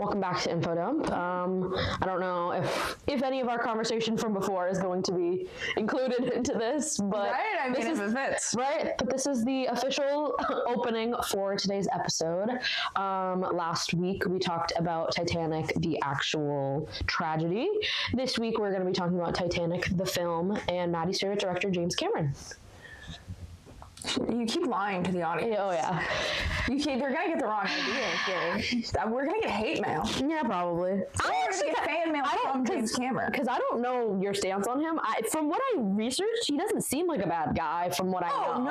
Welcome back to Info Dump. I don't know if any of our conversation from before is going to be included into this, but right? I mean, if it fits. Right, but this is the official opening for today's episode. Last week we talked about Titanic, the actual tragedy. This week we're going to be talking about Titanic, the film, and Maddie's favorite director, James Cameron. You keep lying to the audience. Oh yeah. They're gonna get the wrong idea here. We're gonna get hate mail. Yeah, probably. We're gonna get fan mail from James Cameron. Because I don't know your stance on him. From what I researched, he doesn't seem like a bad guy. From what I know. Oh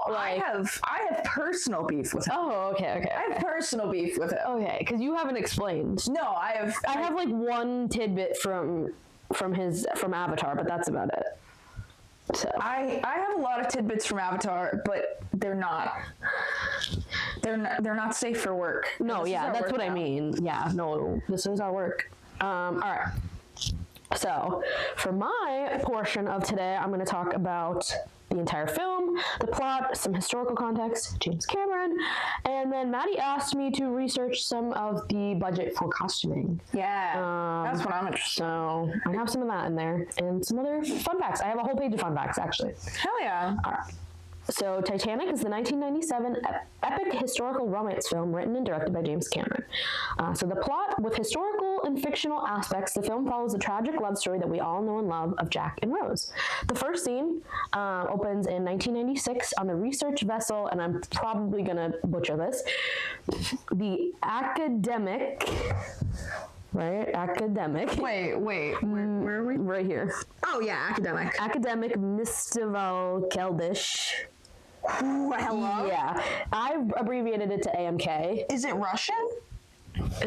no, I have personal beef with him. Oh, okay. I have personal beef with him. Okay, because you haven't explained. No, I have like one tidbit from Avatar, but that's about it. So. I have a lot of tidbits from Avatar, but they're not safe for work. No, yeah, that's what I mean. Yeah, no, this is our work. All right. So, for my portion of today, I'm going to talk about the entire film, the plot, some historical context, James Cameron, and then Maddie asked me to research some of the budget for costuming. Yeah, that's what I'm interested in. So, I have some of that in there, and some other fun facts. I have a whole page of fun facts, actually. Hell yeah. All right. So, Titanic is the 1997 epic historical romance film written and directed by James Cameron. So, the plot, with historical and fictional aspects, the film follows the tragic love story that we all know and love of Jack and Rose. The first scene opens in 1996 on the research vessel, and I'm probably going to butcher this, the Academic... Right? Academic. Wait. Where are we? Right here. Oh, yeah, Academic. Academic Mistival Keldish. Ooh, hello? Yeah. I've abbreviated it to AMK. Is it Russian?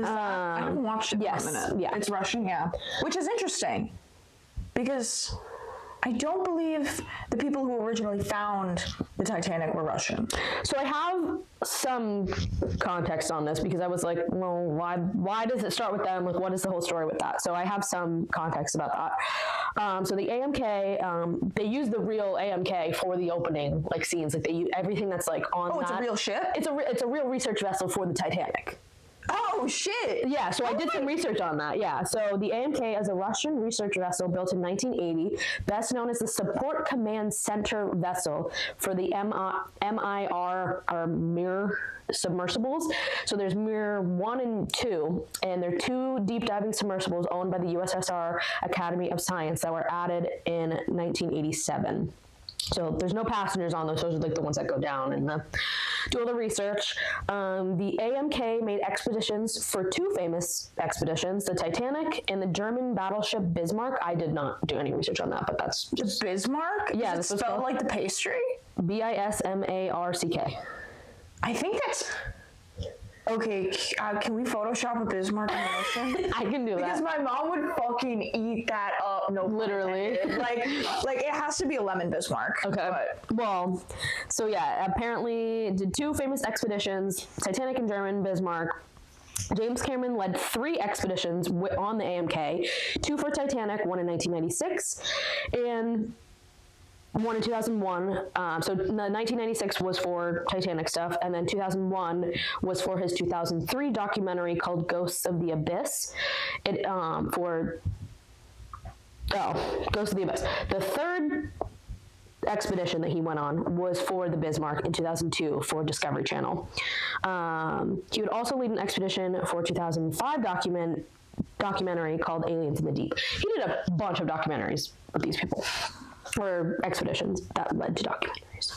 I haven't watched it yes, for a minute. Yeah. It's Russian, yeah. Which is interesting. Because I don't believe the people who originally found the Titanic were Russian. So I have some context on this because I was like, well, why does it start with them? Like, what is the whole story with that? So I have some context about that. So the AMK, they use the real AMK for the opening like scenes. Like they use everything that's like on. Oh, it's a real ship? It's a real research vessel for the Titanic. Oh, shit. Yeah, so I did some research on that, yeah. So the AMK is a Russian research vessel built in 1980, best known as the Support Command Center vessel for the MIR, or Mir submersibles. So there's Mir 1 and 2, and they're two deep diving submersibles owned by the USSR Academy of Science that were added in 1987. So there's no passengers on those. Those are like the ones that go down and do all the research. The AMK made expeditions for two famous expeditions, the Titanic and the German battleship Bismarck. I did not do any research on that, but that's just... Bismarck? Yeah. Is it spelled like the pastry? Bismarck. I think that's... Okay, can we Photoshop a Bismarck in the ocean? I can do that. Because my mom would fucking eat that up. No, literally. like it has to be a lemon Bismarck. Okay. But. Well, so yeah, apparently did two famous expeditions, Titanic and German Bismarck. James Cameron led 3 expeditions on the AMK, 2 for Titanic, 1 in 1996, and 1 in 2001. So the 1996 was for Titanic stuff, and then 2001 was for his 2003 documentary called Ghosts of the Abyss. Ghosts of the Abyss. The third expedition that he went on was for the Bismarck in 2002 for Discovery Channel. He would also lead an expedition for 2005 documentary called Aliens in the Deep. He did a bunch of documentaries of these people. Or expeditions that led to documentaries.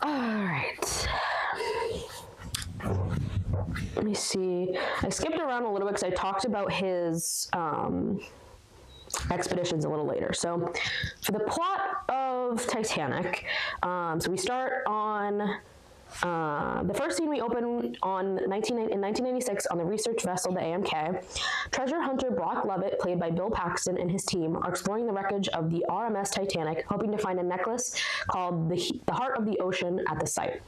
All right. Let me see. I skipped around a little bit because I talked about his expeditions a little later. So for the plot of Titanic, so we start on the first scene we open in 1996 on the research vessel, the AMK. Treasure hunter Brock Lovett, played by Bill Paxton, and his team are exploring the wreckage of the RMS Titanic, hoping to find a necklace called the Heart of the Ocean at the site.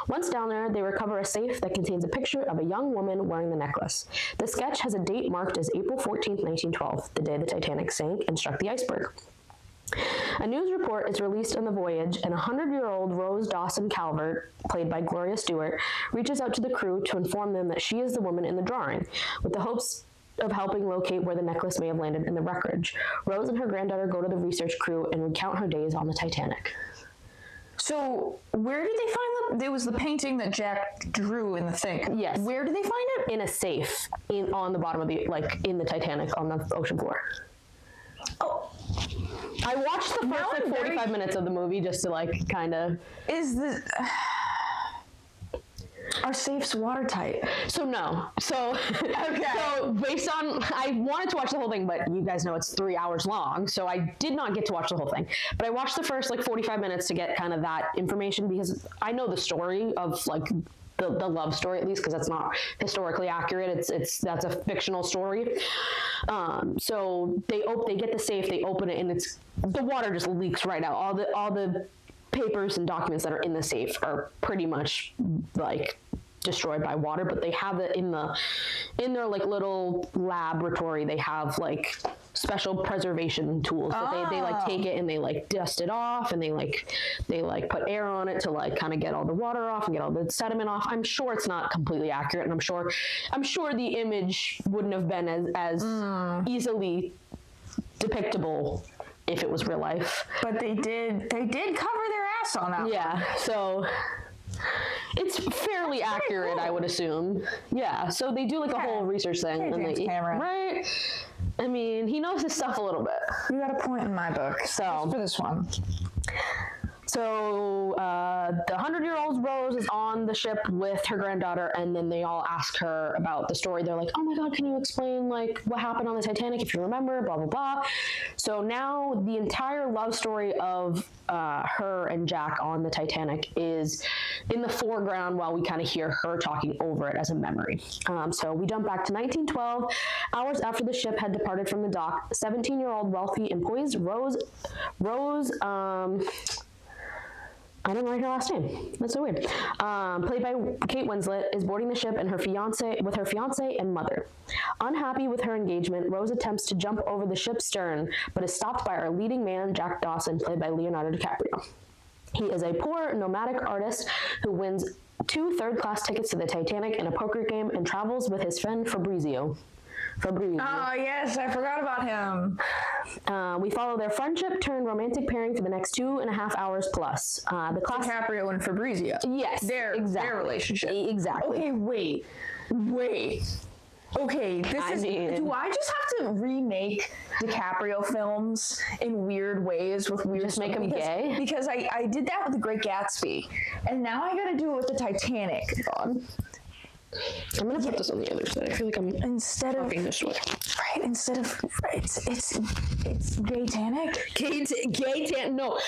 Once down there, they recover a safe that contains a picture of a young woman wearing the necklace. The sketch has a date marked as April 14th, 1912, the day the Titanic sank and struck the iceberg. A news report is released on the voyage, and 100-year-old Rose Dawson Calvert, played by Gloria Stewart, reaches out to the crew to inform them that she is the woman in the drawing, with the hopes of helping locate where the necklace may have landed in the wreckage. Rose and her granddaughter go to the research crew and recount her days on the Titanic. So, where did they find there was the painting that Jack drew in the thing. Yes. Where did they find it? In a safe, on the bottom of the, in the Titanic, on the ocean floor. Oh. I watched the first 45 minutes of the movie just to kind of. Are safes watertight? So no. So okay. So based on, I wanted to watch the whole thing, but you guys know it's 3 hours long, so I did not get to watch the whole thing. But I watched the first 45 minutes to get kind of that information, because I know the story of the love story, at least, because that's not historically accurate. That's a fictional story. So they get the safe, they open it, and the water just leaks right out. All the papers and documents that are in the safe are pretty much destroyed by water, but they have it in their little laboratory. They have special preservation tools that they take it and they dust it off, and they put air on it to kind of get all the water off and get all the sediment off. I'm sure it's not completely accurate, and I'm sure the image wouldn't have been as easily depictable if it was real life. But they did cover their ass on that. Yeah, so it's fairly accurate, cool. I would assume. Yeah, so they do a whole research thing, and right. I mean, he knows his stuff a little bit. You got a point in my book. So just for this one. So the 100-year-old Rose is on the ship with her granddaughter, and then they all ask her about the story. They're like, "Oh my God, can you explain what happened on the Titanic, if you remember, blah, blah, blah." So now the entire love story of her and Jack on the Titanic is in the foreground while we kind of hear her talking over it as a memory. So we jump back to 1912. Hours after the ship had departed from the dock, 17-year-old wealthy and poised Rose I don't like her last name. That's so weird. Played by Kate Winslet, is boarding the ship with her fiance and mother. Unhappy with her engagement, Rose attempts to jump over the ship's stern, but is stopped by our leading man, Jack Dawson, played by Leonardo DiCaprio. He is a poor, nomadic artist who wins 2 third-class tickets to the Titanic in a poker game and travels with his friend Fabrizio. Oh, yes, I forgot about him. We follow their friendship turned romantic pairing for the next 2.5 hours plus. DiCaprio and Fabrizio. Yes, their relationship. Exactly. Okay, wait. Okay, do I just have to remake DiCaprio films in weird ways with weird? Just make him gay? Because I did that with The Great Gatsby, and now I gotta do it with the Titanic. God. I'm gonna put this on the other side. I feel like I'm talking this way. Right, it's Gay-tanic. Gay-tanic. No.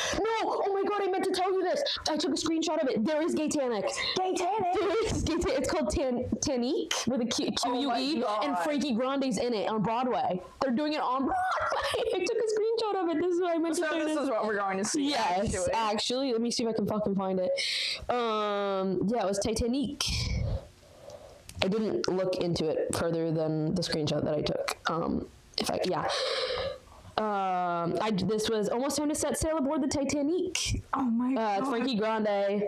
Oh my God, I meant to tell you this. I took a screenshot of it. There is Gay-tanic. Gay-tanic. There is Gay-tanic. It's called Titanic with a Q-U-E, and Frankie Grande's in it on Broadway. They're doing it on Broadway. I took a screenshot of it. This is what I meant to say. This is what we're going to see. Yes, actually. Let me see if I can fucking find it. Yeah, it was Titanic. I didn't look into it further than the screenshot that I took. This was almost time to set sail aboard the Titanic. Oh my God. Frankie Grande.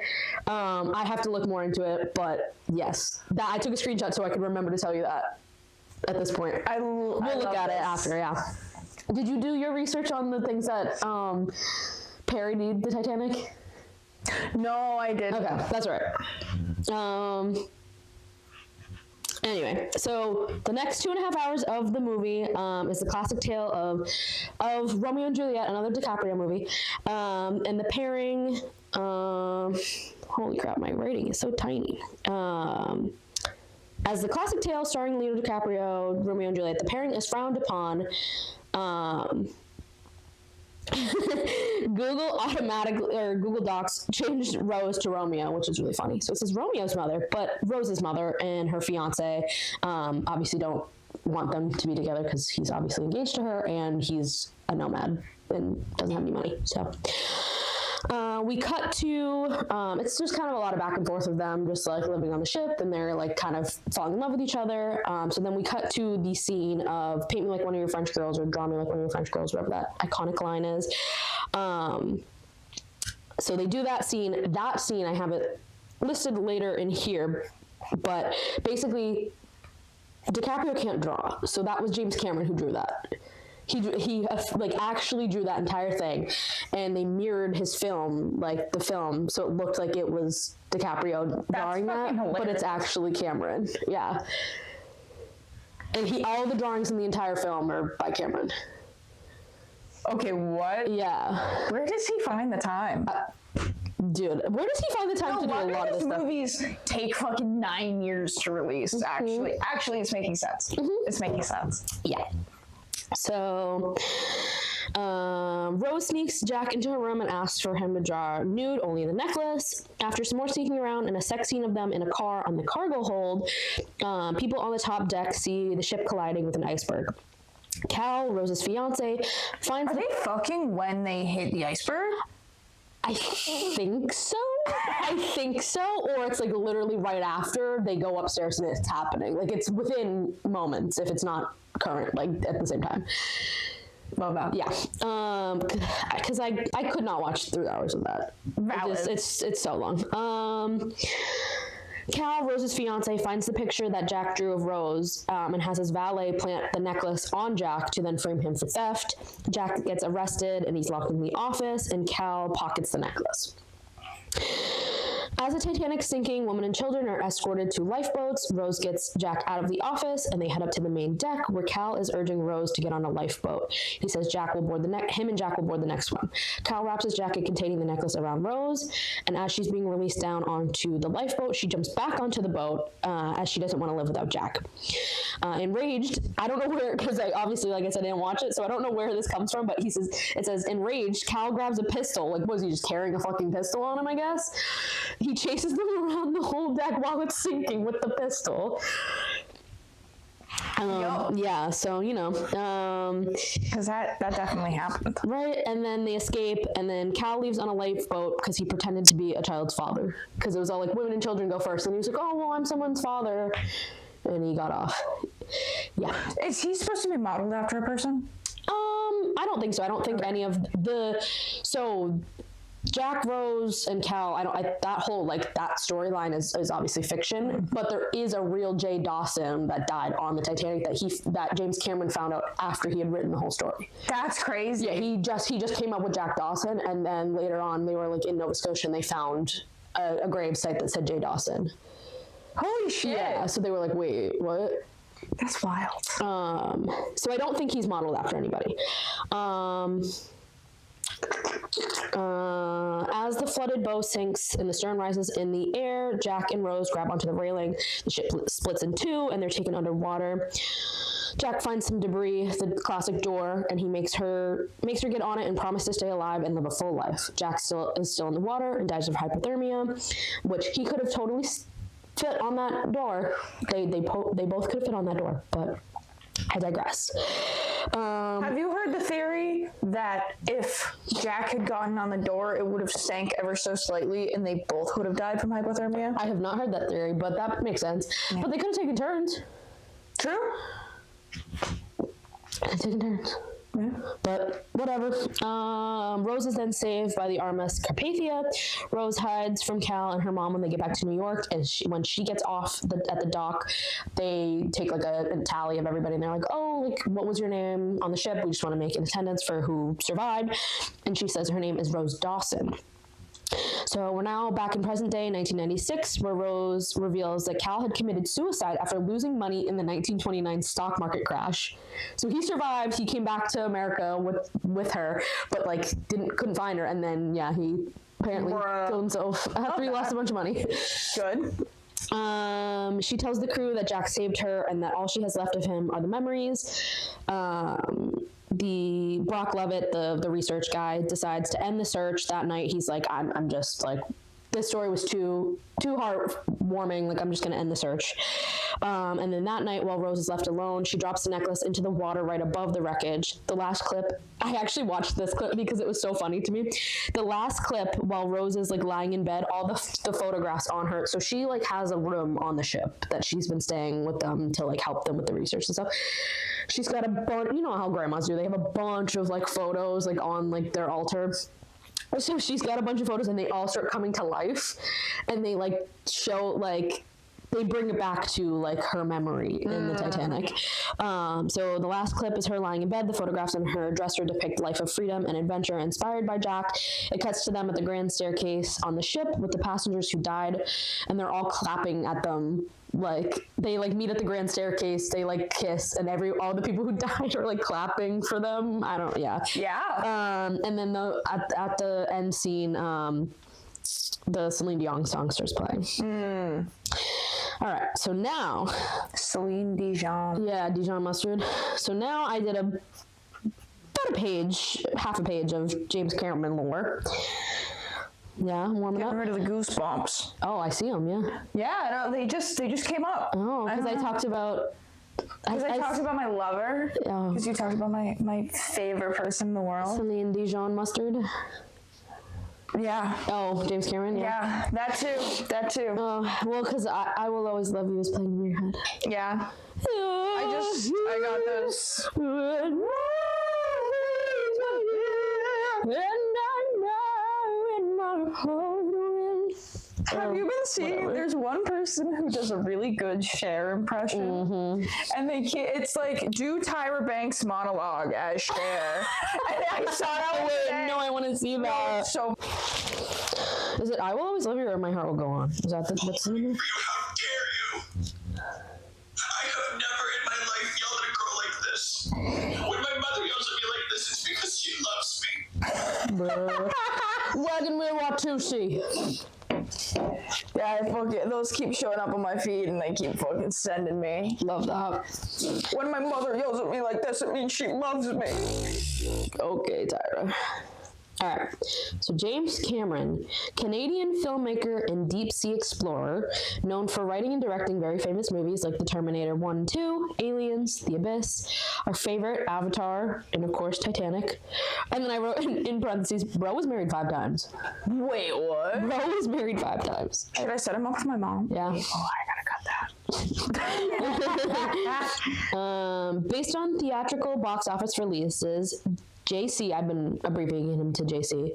I have to look more into it, but yes, I took a screenshot so I could remember to tell you that at this point. We'll look at it after, yeah. Did you do your research on the things that parodied the Titanic? No, I didn't. Okay, that's right. Anyway, so the next 2.5 hours of the movie is the classic tale of Romeo and Juliet, another DiCaprio movie, and the pairing. Holy crap, my writing is so tiny. As the classic tale starring Leonardo DiCaprio, Romeo and Juliet, the pairing is frowned upon. Google Docs changed Rose to Romeo, which is really funny. So it says Romeo's mother, but Rose's mother and her fiance obviously don't want them to be together because he's obviously engaged to her and he's a nomad and doesn't have any money. So We cut to, it's just kind of a lot of back and forth of them just like living on the ship, and they're like kind of falling in love with each other. So then we cut to the scene of paint me like one of your French girls or draw me like one of your French girls, whatever that iconic line is. So they do that scene. That scene, I have it listed later in here, but basically DiCaprio can't draw. So that was James Cameron who drew that. He like actually drew that entire thing, and they mirrored his film, like the film, so it looked like it was DiCaprio drawing that, hilarious. But it's actually Cameron. Yeah. And all the drawings in the entire film are by Cameron. Okay, what? Yeah. Where does he find the time? Dude, where does he find the time to do a lot of this stuff? Movies take fucking 9 years to release, actually. Actually, it's making sense. It's making sense. Yeah. So, Rose sneaks Jack into her room and asks for him to draw nude, only the necklace. After some more sneaking around and a sex scene of them in a car on the cargo hold, people on the top deck see the ship colliding with an iceberg. Cal, Rose's fiance, finds... Are they fucking when they hit the iceberg? I think so. Or it's like literally right after they go upstairs and it's happening. Like it's within moments if it's not current, like at the same time. Love that. Yeah. Because I could not watch 3 hours of that. Valid. It's so long. Cal, Rose's fiance, finds the picture that Jack drew of Rose and has his valet plant the necklace on Jack to then frame him for theft. Jack gets arrested and he's locked in the office, and Cal pockets the necklace. As the Titanic's sinking, women and children are escorted to lifeboats. Rose gets Jack out of the office, and they head up to the main deck, where Cal is urging Rose to get on a lifeboat. He says Jack will board him and Jack will board the next one. Cal wraps his jacket containing the necklace around Rose, and as she's being released down onto the lifeboat, she jumps back onto the boat, as she doesn't want to live without Jack. Enraged, I don't know where, because obviously, like I said, I didn't watch it, so I don't know where this comes from, but it says, enraged, Cal grabs a pistol. Like, was he just carrying a fucking pistol on him, I guess? He chases them around the whole deck while it's sinking with the pistol. Yeah, so, because that definitely happened. Right, and then they escape, and then Cal leaves on a lifeboat because he pretended to be a child's father. Because it was all like, women and children go first. And he was like, oh, well, I'm someone's father. And he got off. Yeah. Is he supposed to be modeled after a person? I don't think so. I don't think any of so Jack, Rose, and Cal, that whole, like, that storyline is obviously fiction, but there is a real Jay Dawson that died on the Titanic that James Cameron found out after he had written the whole story. That's crazy. Yeah, he just came up with Jack Dawson, and then later on they were, like, in Nova Scotia, and they found a grave site that said Jay Dawson. Holy shit. Yeah, so they were like, wait, what? That's wild. So I don't think he's modeled after anybody. As the flooded boat sinks and the stern rises in the air, Jack and Rose grab onto the railing. The ship splits in two, and they're taken underwater. Jack finds some debris, the classic door, and he makes her get on it and promise to stay alive and live a full life. Jack is still in the water and dies of hypothermia, which he could have totally fit on that door. They both could have fit on that door, but I digress. Have you heard the theory that if Jack had gotten on the door, it would have sank ever so slightly and they both would have died from hypothermia? I have not heard that theory, but that makes sense. Yeah. But they could have taken turns. True. Taking turns. Yeah. But whatever. Rose is then saved by the RMS Carpathia. Rose hides from Cal and her mom when they get back to New York, and when she gets off at the dock, they take like a tally of everybody, and they're like, oh, like, what was your name on the ship? We just want to make an attendance for who survived. And she says her name is Rose Dawson. So we're now back in present day 1996, where Rose reveals that Cal had committed suicide after losing money in the 1929 stock market crash. So he survived, he came back to America with her, but like couldn't find her, and then he apparently killed himself after he lost a bunch of money. Good. She tells the crew that Jack saved her and that all she has left of him are the memories. The Brock Levitt, the research guy, decides to end the search that night. He's like, I'm just like this story was too heartwarming. Like, I'm just gonna end the search. And then that night, while Rose is left alone, she drops the necklace into the water right above the wreckage. The last clip, I actually watched this clip because it was so funny to me. The last clip, while Rose is like lying in bed, all the photographs on her. So she like has a room on the ship that she's been staying with them to like help them with the research and stuff. She's got a bunch, you know how grandmas do. They have a bunch of like photos like on like their altar. So she's got a bunch of photos and they all start coming to life, and they like show like they bring it back to like her memory in the Titanic. So the last clip is her lying in bed. The photographs on her dresser depict life of freedom and adventure inspired by Jack. It cuts to them at the grand staircase on the ship with the passengers who died, and they're all clapping at them. Like they like meet at the grand staircase, they like kiss, and all the people who died are like clapping for them. And then at the end scene, the Celine Dion song starts playing. All right, so now Celine Dion. Yeah, Dijon mustard. So now I did about half a page of James Cameron lore. Yeah, warming up. Getting rid of the goosebumps. Oh, I see them. Yeah. Yeah, no, they just came up. Oh, because I talked about. Because I talked about my lover. Because you talked about my favorite person in the world. Celine Dijon mustard. Yeah. Oh, James Cameron. Yeah, that too. Oh, well, because I Will Always Love You is playing in your head. Yeah. I got those. Have you been seeing? Whatever. There's one person who does a really good Cher impression, and it's like do Tyra Banks' monologue as Cher. And I saw that. No, I want to see that. So, is it "I Will Always Love You" or "My Heart Will Go On"? Is that what's the name? How dare you! I have never in my life yelled at a girl like this. When my mother yells at me like this, it's because she loves me. Wagon Wheel Watusi. Yeah, those keep showing up on my feed and they keep fucking sending me. Love that. When my mother yells at me like this, it means she loves me. Okay, Tyra. All right. So James Cameron, Canadian filmmaker and deep-sea explorer, known for writing and directing very famous movies like The Terminator 1 and 2, Aliens, The Abyss, our favorite, Avatar, and of course Titanic. And then I wrote in parentheses, bro was married 5 times. Wait, what? Bro was married 5 times. Should I set him up with my mom? Yeah. Oh, I gotta cut that. Based on theatrical box office releases, JC, I've been abbreviating him to JC,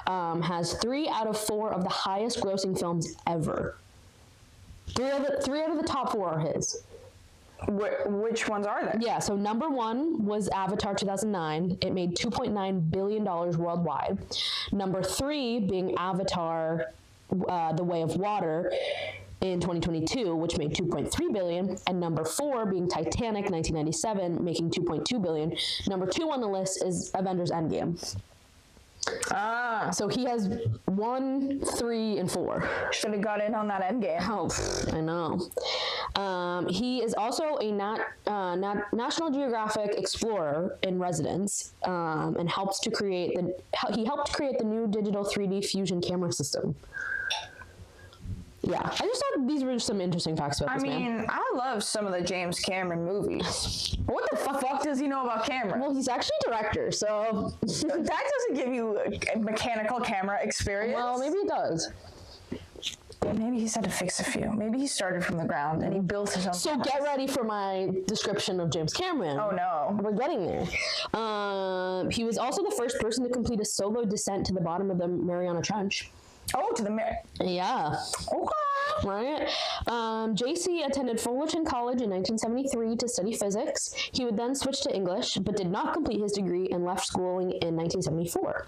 has 3 out of 4 of the highest grossing films ever. 3 out of the top 4 are his. Which ones are they? Yeah, so number 1 was Avatar 2009. It made $2.9 billion worldwide. Number 3 being Avatar The Way of Water in 2022, which made $2.3 billion, and number 4 being Titanic 1997, making $2.2 billion. Number 2 on the list is Avengers Endgame. So he has 1, 3, and 4. Should have got in on that Endgame. Oh, I know. He is also a National Geographic explorer in residence, and helped create the new digital 3D fusion camera system. Yeah, I just thought these were just some interesting facts about this man. I love some of the James Cameron movies. What the fuck does he know about camera? Well, he's actually a director, so... That doesn't give you a mechanical camera experience. Well, maybe it does. Maybe he's had to fix a few. Maybe he started from the ground and he built his own. So get ready for my description of James Cameron. Oh no. We're getting there. He was also the first person to complete a solo descent to the bottom of the Mariana Trench. Oh, Yeah. Okay. Right? JC attended Fullerton College in 1973 to study physics. He would then switch to English, but did not complete his degree and left schooling in 1974.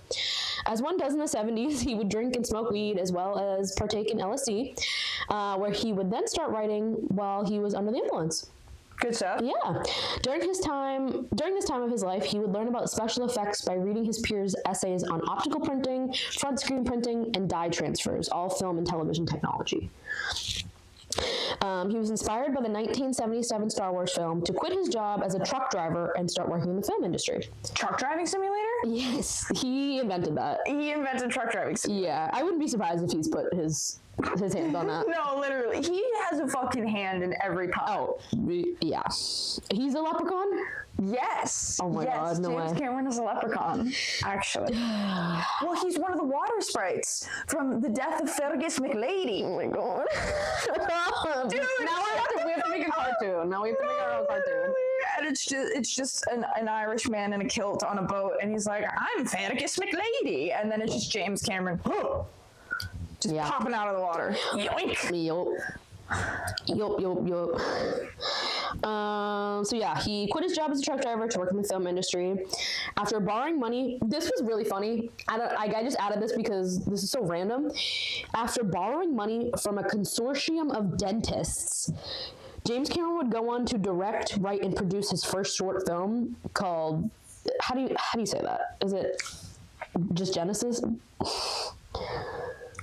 As one does in the 70s, he would drink and smoke weed as well as partake in LSD, where he would then start writing while he was under the influence. Good stuff. Yeah. During this time of his life, he would learn about special effects by reading his peers' essays on optical printing, front screen printing, and dye transfers, all film and television technology. He was inspired by the 1977 Star Wars film to quit his job as a truck driver and start working in the film industry. Truck driving simulator? Yes, he invented that. He invented truck driving simulator. Yeah, I wouldn't be surprised if he's put his hand on that. No, literally. He has a fucking hand in every pot. Oh, yeah. He's a leprechaun? Yes. Oh my God, no James way. Cameron is a leprechaun, actually. Well, he's one of the water sprites from The Death of Fergus McLady. Oh my God. Dude, now we have to make a cartoon. Now we have to make our own cartoon. And it's just an Irish man in a kilt on a boat, and he's like, I'm Fergus McLady. And then it's just James Cameron. Just popping out of the water. Yoink. Yup. So yeah, he quit his job as a truck driver to work in the film industry. After borrowing money, this was really funny. I just added this because this is so random. After borrowing money from a consortium of dentists, James Cameron would go on to direct, write, and produce his first short film called, how do you say that? Is it just Genesis?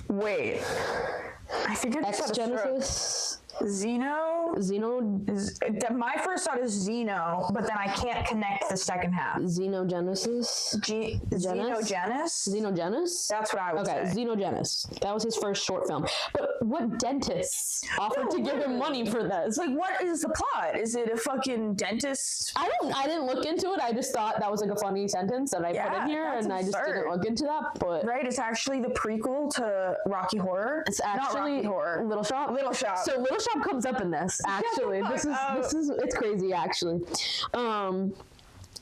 Wait. I think I just had a stroke. Genesis? Xeno? My first thought is Xeno, but then I can't connect the second half. Xenogenesis? Xenogenesis? That's what I would say. Xenogenesis. That was his first short film. But what dentists offered to give him money for this? Like, what is the plot? Is it a fucking dentist? I didn't look into it. I just thought that was like a funny sentence that I put in here, and I just didn't look into that. But right, it's actually the prequel to Rocky Horror. It's actually Not Rocky Horror. Little Shop. So Little Shop comes up in this. Actually, this is it's crazy. Actually.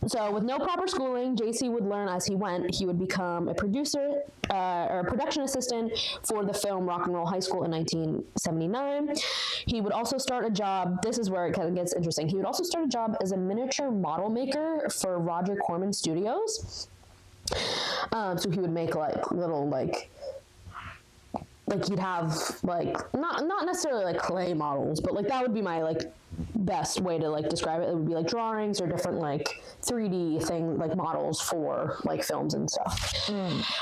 So with no proper schooling, JC would learn as he went. He would become a producer or a production assistant for the film Rock and Roll High School in 1979. He would also start a job. This is where it kind of gets interesting. He would also start a job as a miniature model maker for Roger Corman Studios. So he would make like little like he'd have like not necessarily like clay models, but like that would be my like best way to like describe it. It would be like drawings or different like 3D thing like models for like films and stuff.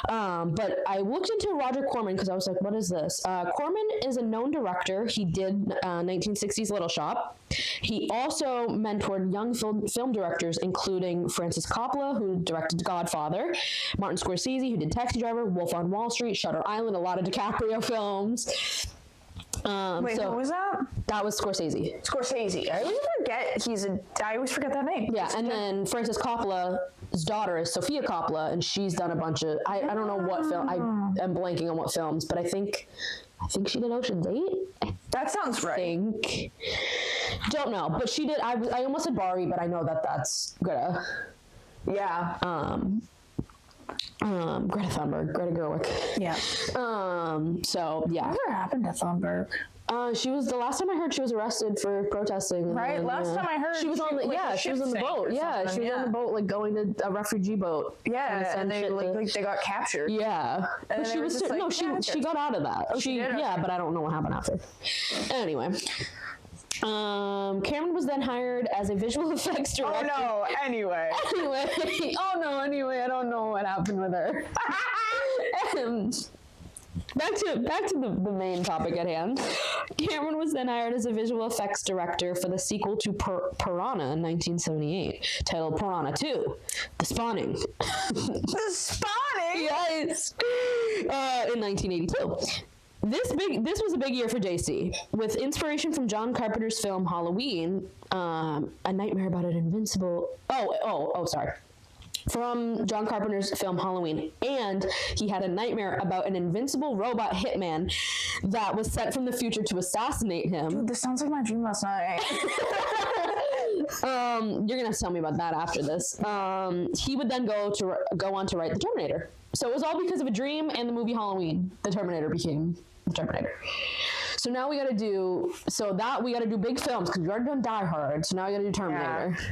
But I looked into Roger Corman because I was like, what is this? Corman is a known director. He did 1960s Little Shop. He also mentored young film directors, including Francis Coppola, who directed Godfather, Martin Scorsese, who did Taxi Driver, Wolf on Wall Street, Shutter Island, a lot of DiCaprio films. Wait, who was that? That was Scorsese. I always forget I always forget that name. Yeah, and then Francis Coppola's daughter is Sofia Coppola, and she's done a bunch of, I don't know what film, I am blanking on what films, but I think she did Ocean's 8. That sounds right. Don't know, but she did, I almost said Bari, but I know that's Greta. Yeah. Greta Thunberg, Greta Gerwig. Yeah. So yeah. Whatever happened to Thunberg? She was, the last time I heard, she was arrested for protesting. Right. Last time I heard, she was on the she was on the boat. Yeah, she was on the boat, like going to a refugee boat. Yeah, and they they got captured. Yeah, and but she was she got out of that. Oh, she did? Yeah, but I don't know what happened after. Anyway. Cameron was then hired as a visual effects director. Oh no, anyway. Anyway, I don't know what happened with her. Back to the main topic at hand. Cameron was then hired as a visual effects director for the sequel to Piranha in 1978, titled Piranha 2, The Spawning. The Spawning? Yes. In 1982. This was a big year for JC. With inspiration from John Carpenter's film Halloween, A Nightmare About an Invincible... sorry. From John Carpenter's film Halloween, and he had a nightmare about an invincible robot hitman that was sent from the future to assassinate him. Dude, this sounds like my dream last night. You're gonna have to tell me about that after this. He would then go on to write The Terminator. So it was all because of a dream and the movie Halloween. The Terminator became The Terminator. So now we gotta do big films because we already done Die Hard. So now we gotta do Terminator. Yeah.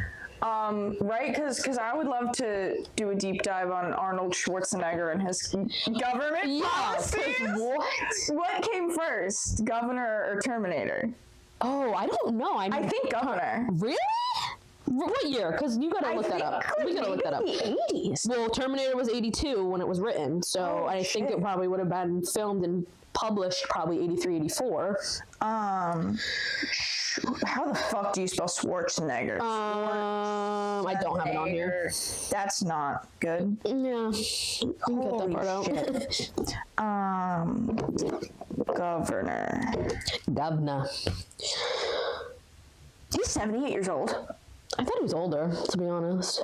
Right, because I would love to do a deep dive on Arnold Schwarzenegger and his government policies. What came first, Governor or Terminator? Oh, I don't know. I think Governor. Really? What year? Because you gotta look that up. We gotta look that up. The 80s. Well, Terminator was 82 when it was written, so I think it probably would have been filmed and published probably 83, 84. How the fuck do you spell Schwarzenegger? I don't have it on here. That's not good. Yeah, you can get that part out. Governor. He's 78 years old. I thought he was older, to be honest.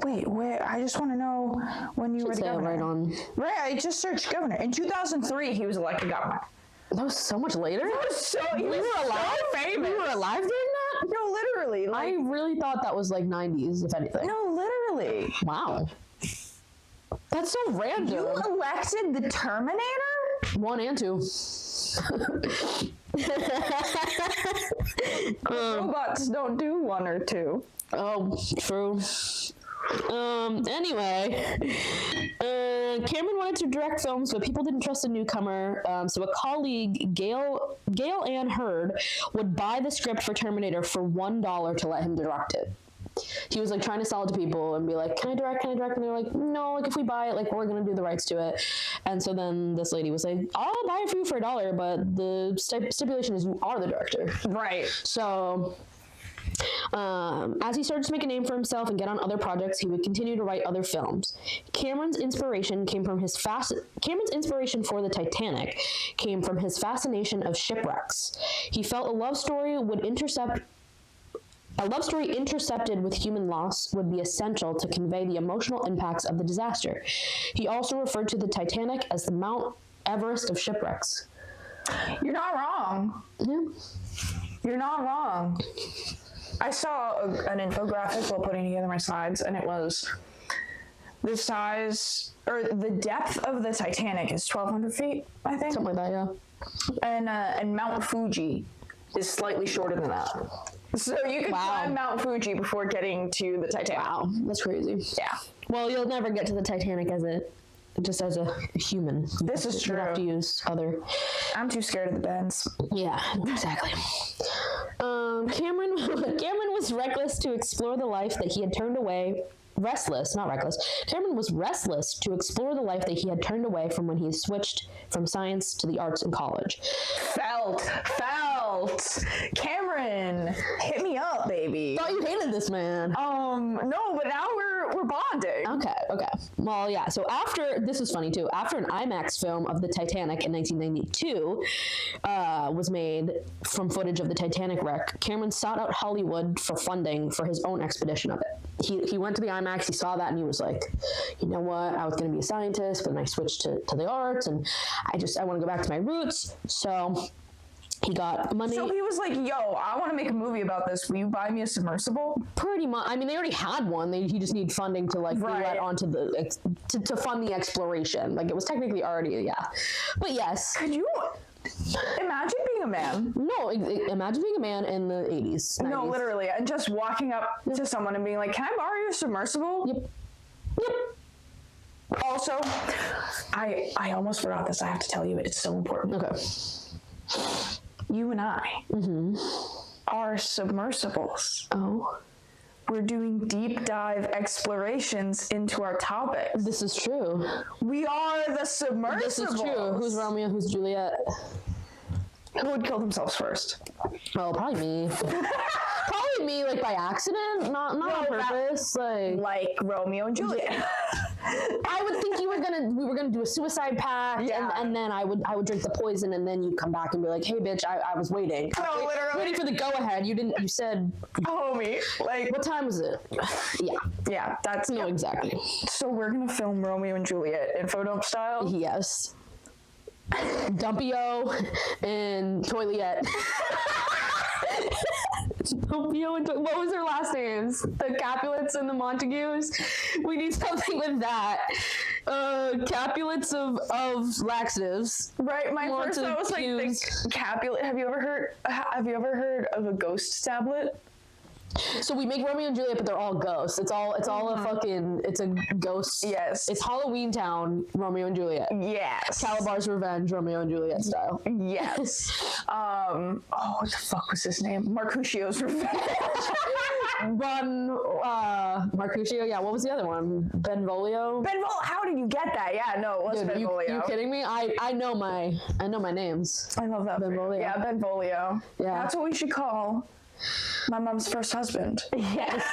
Wait, where? I just want to know when you were the governor. Right on. Right, I just searched governor. In 2003, he was elected governor. That was so much later? He was alive? So famous. You were alive during that? No, literally. I really thought that was like 90s, if anything. No, literally. Wow. That's so random. You elected the Terminator? 1 and 2. Robots don't do 1 or 2. Oh, true. Anyway, Cameron wanted to direct films, but people didn't trust the newcomer. So a colleague, Gail Ann Hurd, would buy the script for Terminator for $1 to let him direct it. He was like trying to sell it to people and be like, can I direct? And they're like, no, like if we buy it, like we're going to do the rights to it. And so then this lady was like, I'll buy it for you for $1, but the stipulation is you are the director. Right. So as he started to make a name for himself and get on other projects, he would continue to write other films. Cameron's inspiration for the Titanic came from his fascination of shipwrecks. He felt a love story intercepted with human loss would be essential to convey the emotional impacts of the disaster. He also referred to the Titanic as the Mount Everest of shipwrecks. You're not wrong. Yeah. You're not wrong. I saw an infographic while putting together my slides, and it was the size, or the depth of the Titanic is 1,200 feet, I think. Something like that, yeah. And Mount Fuji is slightly shorter than that. So you can climb Mount Fuji before getting to the Titanic. Wow, that's crazy. Yeah. Well, you'll never get to the Titanic as a human. This is true. You have to use other. I'm too scared of the bends. Yeah, exactly. Cameron was reckless to explore the life that he had turned away. Restless, not reckless. Cameron was restless to explore the life that he had turned away from when he switched from science to the arts in college. Felt. Cameron, hit me up, baby. Thought you hated this man. No, but now we're bonding. Okay. Well, yeah. So this was funny too. After an IMAX film of the Titanic in 1992 was made from footage of the Titanic wreck, Cameron sought out Hollywood for funding for his own expedition of it. He went to the IMAX, he saw that, and he was like, you know what, I was going to be a scientist, but then I switched to the arts, and I want to go back to my roots. So he got money. So he was like, yo, I want to make a movie about this. Will you buy me a submersible? Pretty much. I mean, they already had one. He just needed funding to be let onto to fund the exploration. Like, it was technically already, yeah. But yes. Could you imagine being a man? No, imagine being a man in the 80s. 90s. No, literally. And just walking up to someone and being like, can I borrow your submersible? Yep. Also, I almost forgot this. I have to tell you it. It's so important. Okay. You and I are submersibles. Oh. We're doing deep dive explorations into our topics. This is true. We are the submersibles. This is true. Who's Romeo? Who's Juliet? Who would kill themselves first? Oh, probably me. Probably me, like by accident, not on purpose. Like Romeo and Juliet. I would think we were gonna do a suicide pact, and then I would drink the poison, and then you come back and be like, hey, bitch, I was waiting. No, literally. Waiting for the go ahead. You said. Homie, like. What time is it? Yeah. Yeah, that's. No, exactly. So we're gonna film Romeo and Juliet infodump style? Yes. Dumpio and Toiliette. Dumpio and what was their last names? The Capulets and the Montagues? We need something with that. Capulets of laxatives. Right, my first thought was like the Capulet. Have you ever heard of a ghost tablet? So we make Romeo and Juliet, but they're all ghosts. It's all it's a ghost. Yes. It's Halloween Town, Romeo and Juliet. Yes. Calabar's Revenge, Romeo and Juliet style. Yes. What the fuck was his name? Mercutio's Revenge. Mercutio. Yeah, what was the other one? Benvolio. How did you get that? Yeah, no, it was Dude, Benvolio. you kidding me? I know my names. I love that. Benvolio. Yeah, Benvolio. Yeah. That's what we should call my mom's first husband. Yes.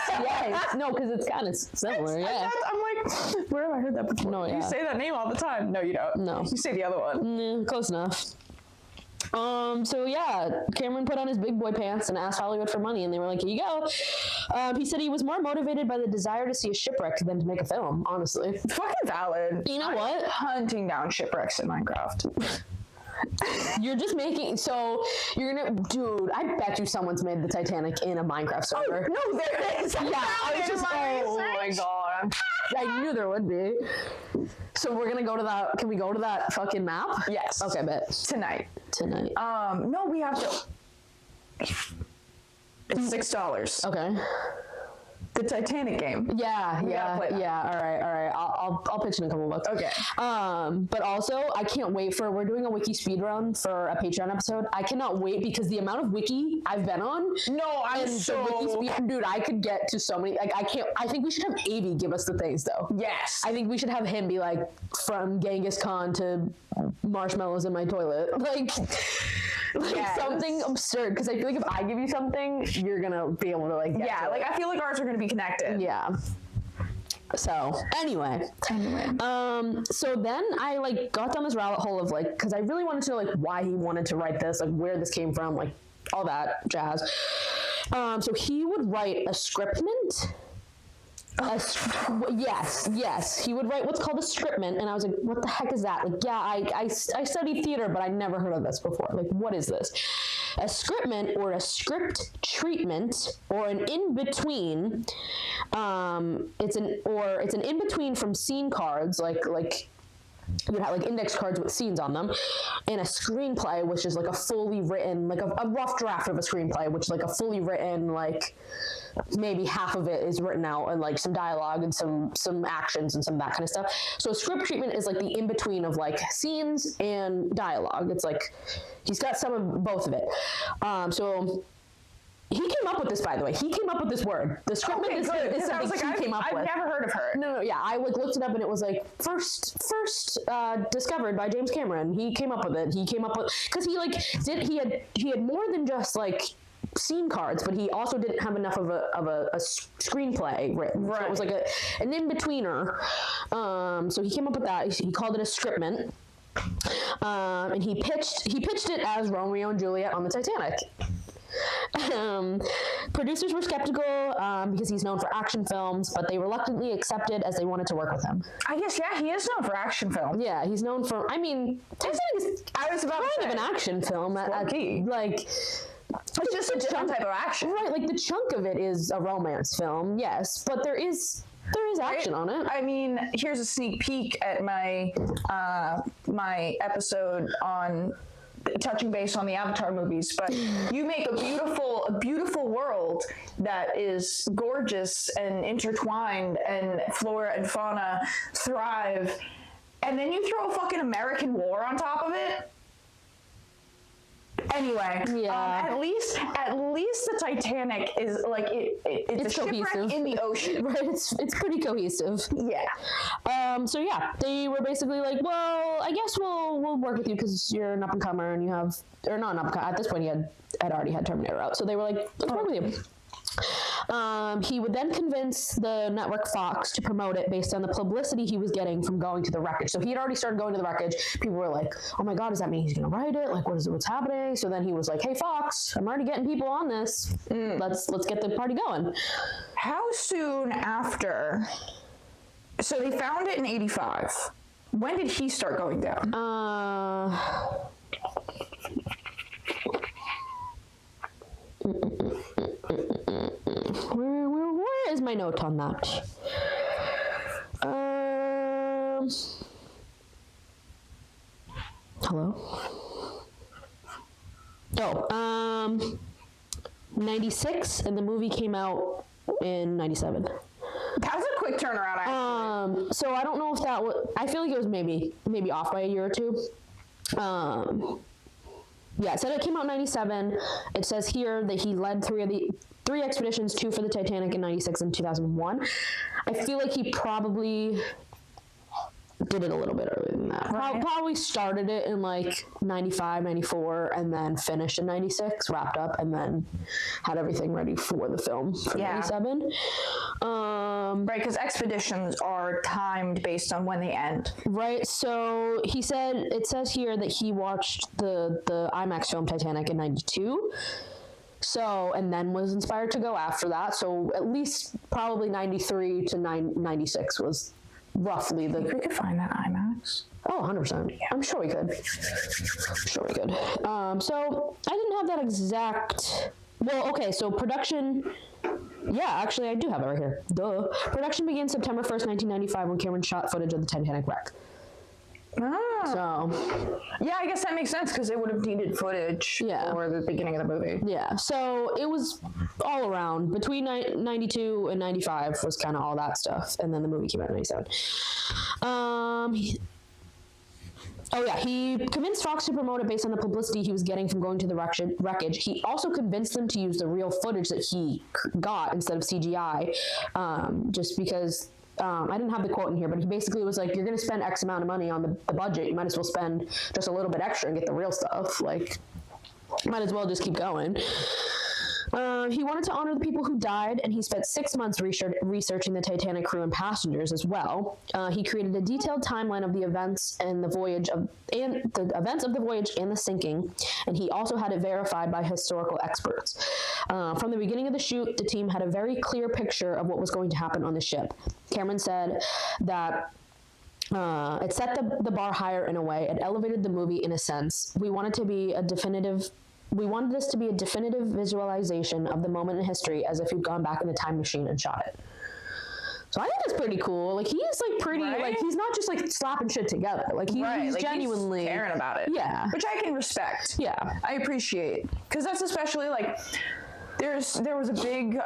No, because it's kind of similar. Yeah. I'm like, where have I heard that before? No, yeah. You say that name all the time. No, you don't. No. You say the other one. Close enough. So yeah, Cameron put on his big boy pants and asked Hollywood for money, and they were like, here you go. He said he was more motivated by the desire to see a shipwreck than to make a film, honestly. Fucking valid. You know what? Hunting down shipwrecks in Minecraft. You're just making, so you're gonna, dude, I bet you someone's made the Titanic in a Minecraft server. No, there is. Yeah, I was just, oh my god. I knew there would be. So we're gonna go to that, can we go to that fucking map? Yes. Okay, bet. Tonight. No, we have to. It's $6. Okay. The Titanic game. Yeah. All right. I'll pitch in a couple bucks. Okay. But also, I can't wait we're doing a wiki speed run for a Patreon episode. I cannot wait because the amount of wiki I've been on. No, I'm so. The wiki speed, dude, I could get to so many. Like, I think we should have Avi give us the things though. Yes. I think we should have him be like, from Genghis Khan to marshmallows in my toilet. Like yes. Something absurd, because I feel like if I give you something, you're gonna be able to like get to like it. I feel like ours are gonna be connected. Yeah. So anyway. So then I like got down this rabbit hole of like, because I really wanted to know like why he wanted to write this, like where this came from, like all that jazz. So he would write a scriptment. Yes, he would write what's called a scriptment, and I was like, what the heck is that? Like, yeah, I studied theater, but I never heard of this before. Like, what is this? A scriptment, or a script treatment, or an in-between, it's an in-between from scene cards, like you'd have like index cards with scenes on them, and a screenplay, which is like a fully written, like a rough draft of a screenplay, which like a fully written, like maybe half of it is written out, and like some dialogue and some actions and some of that kind of stuff. So a script treatment is like the in-between of like scenes and dialogue. It's like he's got some of both of it. So he came up with this, by the way. He came up with this word. The scriptment is something he came up with. I've never heard of her. No, yeah. I like looked it up, and it was like first discovered by James Cameron. He came up with it. He came up with, because he had more than just like scene cards, but he also didn't have enough of a screenplay written. Right. So it was like an in-betweener. So he came up with that. He called it a scriptment. And he pitched it as Romeo and Juliet on the Titanic. Producers were skeptical because he's known for action films, but they reluctantly accepted as they wanted to work with him. I guess, yeah, he is known for action films. Yeah, he's known for, I mean, Titanic is kind of an action film. Like, it's just a different type of action. Right, like the chunk of it is a romance film, yes, but there is action on it. I mean, here's a sneak peek at my my episode on touching base on the Avatar movies, but you make a beautiful world that is gorgeous and intertwined, and flora and fauna thrive, and then you throw a fucking American war on top of it. Anyway, yeah. At least the Titanic is like it's a cohesive. shipwreck in the ocean. Right, it's pretty cohesive. Yeah. So yeah, they were basically like, well, I guess we'll work with you because you're an up and comer, and you have, or not an up and comer. At this point, he had already had Terminator out, so they were like, let's work with you. He would then convince the network Fox to promote it based on the publicity he was getting from going to the wreckage. So he had already started going to the wreckage. People were like, oh my God, does that mean he's going to write it? Like, what's happening? So then he was like, hey, Fox, I'm already getting people on this. Let's get the party going. How soon after? So they found it in 85. When did he start going down? Where is my note on that? Hello? 96, and the movie came out in 97. That's a quick turnaround, actually. So I don't know if that was, I feel like it was maybe off by a year or two. Yeah, it said it came out in 97. It says here that he led three of the 3 expeditions, 2 for the Titanic in 96 and 2001. I feel like he probably did it a little bit earlier than that. Right. Probably started it in like 95, 94, and then finished in 96, wrapped up, and then had everything ready for the film for 97. Right, because expeditions are timed based on when they end. Right, so it says here that he watched the IMAX film Titanic in 92. So, and then was inspired to go after that. So at least probably 93 to 96 was roughly the... We could find that IMAX. Oh, 100%. I'm sure we could. So I didn't have that exact... Well, okay, so production... Yeah, actually, I do have it right here. Duh. Production began September 1st, 1995, when Cameron shot footage of the Titanic wreck. Ah. So... Yeah, I guess that makes sense, because they would have needed footage for the beginning of the movie. Yeah, so it was all around. Between 92 and 95 was kind of all that stuff, and then the movie came out in 97. He convinced Fox to promote it based on the publicity he was getting from going to the wreckage. He also convinced them to use the real footage that he got instead of CGI, just because... I didn't have the quote in here, but he basically was like, you're going to spend X amount of money on the budget. You might as well spend just a little bit extra and get the real stuff. Like, might as well just keep going. He wanted to honor the people who died, and he spent 6 months researching the Titanic crew and passengers as well. He created a detailed timeline of the events and the voyage of the voyage and the sinking, and he also had it verified by historical experts. From the beginning of the shoot, the team had a very clear picture of what was going to happen on the ship. Cameron said that it set the bar higher in a way. It elevated the movie in a sense. We wanted this to be a definitive visualization of the moment in history, as if you'd gone back in the time machine and shot it. So I think that's pretty cool. Like, he's like pretty, like, he's not just like slapping shit together. Like, he's like, genuinely he's caring about it. Yeah. Which I can respect. Yeah. I appreciate. Because that's especially like, there was a big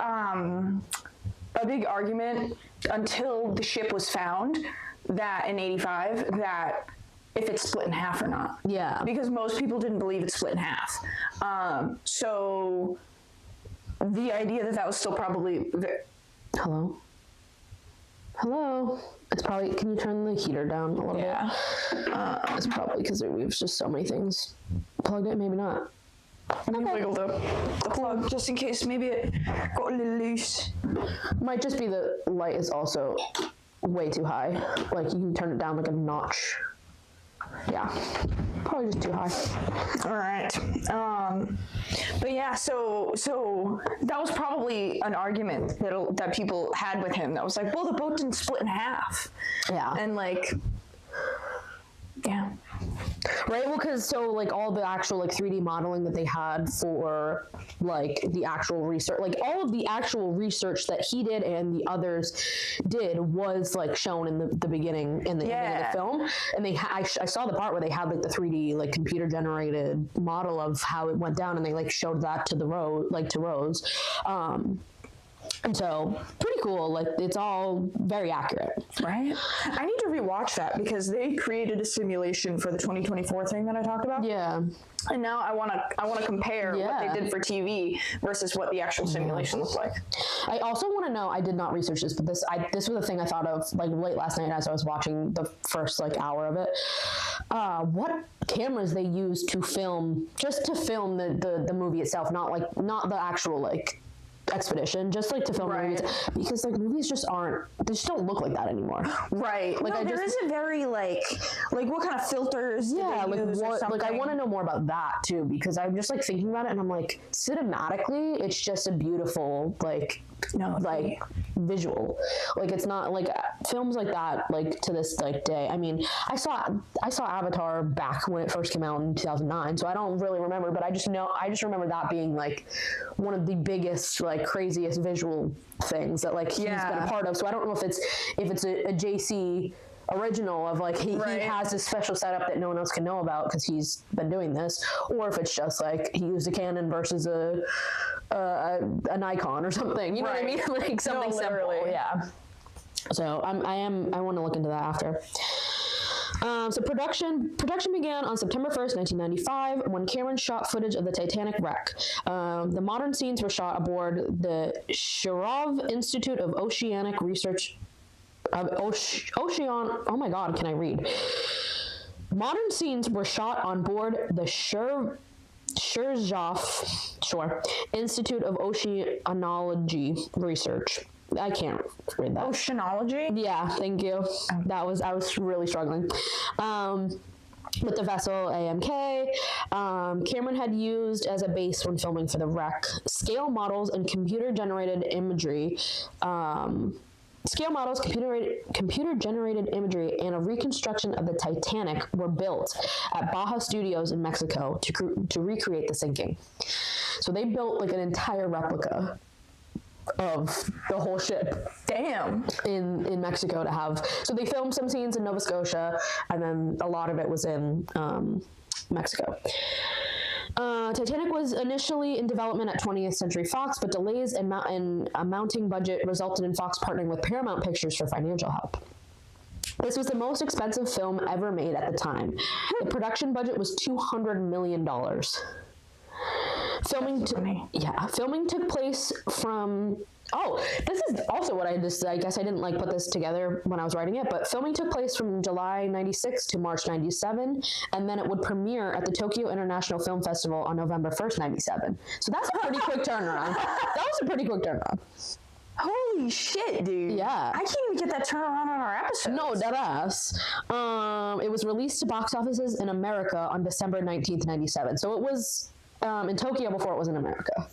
argument until the ship was found that in 85 that if it's split in half or not. Yeah. Because most people didn't believe it's split in half. So the idea that was still probably... Hello? It's probably... Can you turn the heater down a little bit? It's probably because we've just so many things plugged in. Maybe not. I'm going to wiggle the plug just in case maybe it got a little loose. Might just be the light is also way too high. Like, you can turn it down like a notch. Yeah, probably just too high. All right. But yeah, so that was probably an argument that people had with him. That was like, well, the boat didn't split in half. Yeah. And like, yeah. Right, well, because so like all the actual like 3D modeling that they had for like the actual research, like all of the actual research that he did and the others did was like shown in the beginning in the film, and I saw the part where they had like the 3D like computer generated model of how it went down, and they like showed that to Rose. And so, pretty cool. Like, it's all very accurate. Right? I need to rewatch that because they created a simulation for the 2024 thing that I talked about. Yeah. And now I want to compare what they did for TV versus what the actual simulation looked like. I also want to know, I did not research this, but this was a thing I thought of like late last night as I was watching the first like hour of it. What cameras they used to film the movie itself, not the actual like expedition, just like to film movies, because like movies just don't look like that anymore. Right. Like, no, there is a very like what kind of filters did they use or something? Like, I want to know more about that too, because I'm just like thinking about it and I'm like, cinematically it's just a beautiful visual. Like, it's not like films like that, like to this like day. I mean, I saw Avatar back when it first came out in 2009, so I don't really remember, but I just remember that being like one of the biggest like craziest visual things that like he's been a part of. So I don't know if it's a JC original of like he has this special setup that no one else can know about because he's been doing this, or if it's just like he used a Canon versus a Nikon or something, you know what I mean? Like something simple. Yeah. So I want to look into that after. So production began on September 1st, 1995, when Cameron shot footage of the Titanic wreck. The modern scenes were shot aboard the Shirov Institute of Oceanic Research. Oh my God, can I read? Modern scenes were shot on board the Shirov Institute of Oceanology Research. I can't read that. Oceanology? Yeah, thank you. I was really struggling. With the vessel AMK, Cameron had used as a base when filming for the wreck scale models and computer-generated imagery. Computer-generated imagery and a reconstruction of the Titanic were built at Baja Studios in Mexico to recreate the sinking. So they built like an entire replica of the whole ship. Damn. In Mexico to have. So they filmed some scenes in Nova Scotia, and then a lot of it was in Mexico. Titanic was initially in development at 20th Century Fox, but delays and a mounting budget resulted in Fox partnering with Paramount Pictures for financial help. This was the most expensive film ever made at the time. The production budget was $200 million. Filming took place from. Oh, this is also what I guess I didn't put this together when I was writing it, but filming took place from July 96 to March 97, and then it would premiere at the Tokyo International Film Festival on November 1st, 97. So that's a pretty quick turnaround. That was a pretty quick turnaround. Holy shit, dude. Yeah. I can't even get that turnaround on our episode. No, deadass. It was released to box offices in America on December 19th, 97. So it was in Tokyo before it was in America.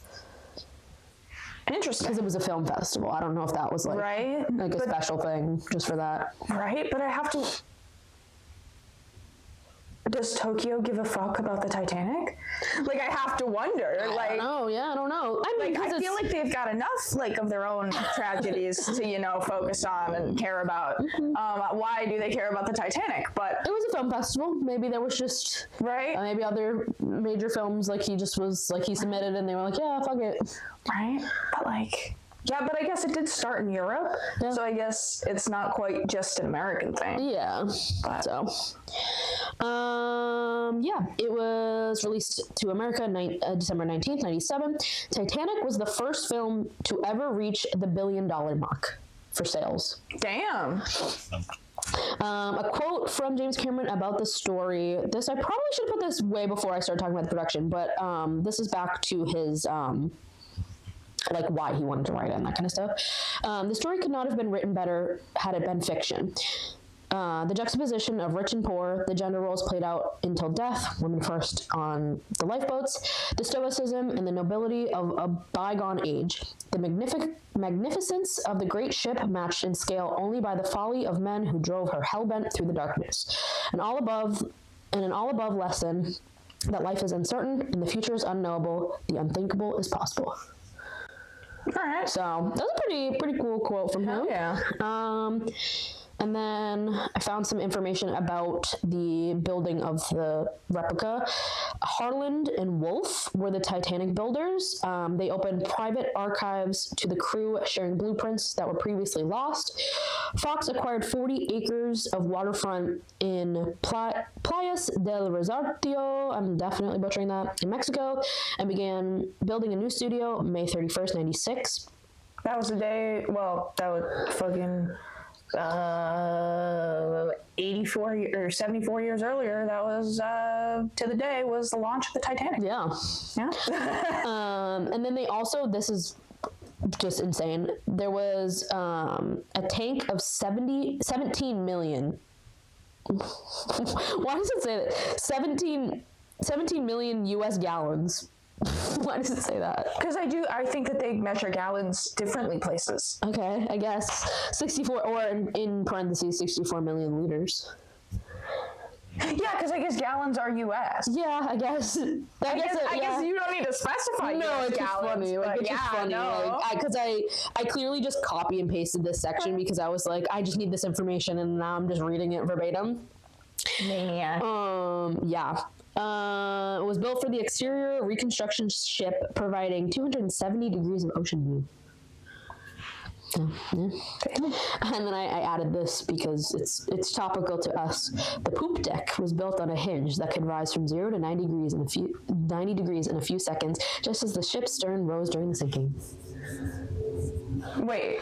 Interesting. Because it was a film festival. I don't know if that was right? a special thing just for that. Right, but I have to... Does Tokyo give a fuck about the Titanic? I have to wonder. I don't know. I mean, I feel like they've got enough, of their own tragedies to, focus on and care about. Why do they care about the Titanic? But it was a film festival. Maybe there was just... Right? Maybe other major films, he just was, he submitted and they were like, yeah, fuck it. Right? But, yeah, but I guess it did start in Europe, so I guess it's not quite just an American thing. Yeah, but. So, it was released to America December 19th, 97. Titanic was the first film to ever reach the $1 billion mark for sales. Damn. A quote from James Cameron about the story. I probably should have put this way before I started talking about the production, but this is back to his... why he wanted to write it and that kind of stuff. The story could not have been written better had it been fiction. The juxtaposition of rich and poor, the gender roles played out until death, women first on the lifeboats, the stoicism and the nobility of a bygone age, the magnificence of the great ship matched in scale only by the folly of men who drove her hellbent through the darkness. An all above lesson that life is uncertain and the future is unknowable, the unthinkable is possible. All right. So that was a pretty cool quote from him. Yeah. And then I found some information about the building of the replica. Harland and Wolff were the Titanic builders. They opened private archives to the crew, sharing blueprints that were previously lost. Fox acquired 40 acres of waterfront in Playas del Resortio, I'm definitely butchering that, in Mexico, and began building a new studio May 31st, 96. That was the day, that was fucking... 84 or 74 years earlier, that was to the day was the launch of the Titanic. Yeah. And then they also, this is just insane, there was a tank of 17 million. Why does it say that? 17 million US gallons. Why does it say that? Because I think that they measure gallons differently places. Okay, I guess 64, or in parentheses, 64 million liters. Yeah, because I guess gallons are U.S. Yeah, I guess. I guess you don't need to specify. No, it's just funny. It's just funny. No. Because I clearly just copy and pasted this section because I was like, I just need this information, and now I'm just reading it verbatim. Maniac. Yeah. It was built for the exterior reconstruction ship, providing 270 degrees of ocean view. And then I added this because it's topical to us. The poop deck was built on a hinge that could rise from 0 to 90 degrees in a few seconds, just as the ship's stern rose during the sinking. Wait.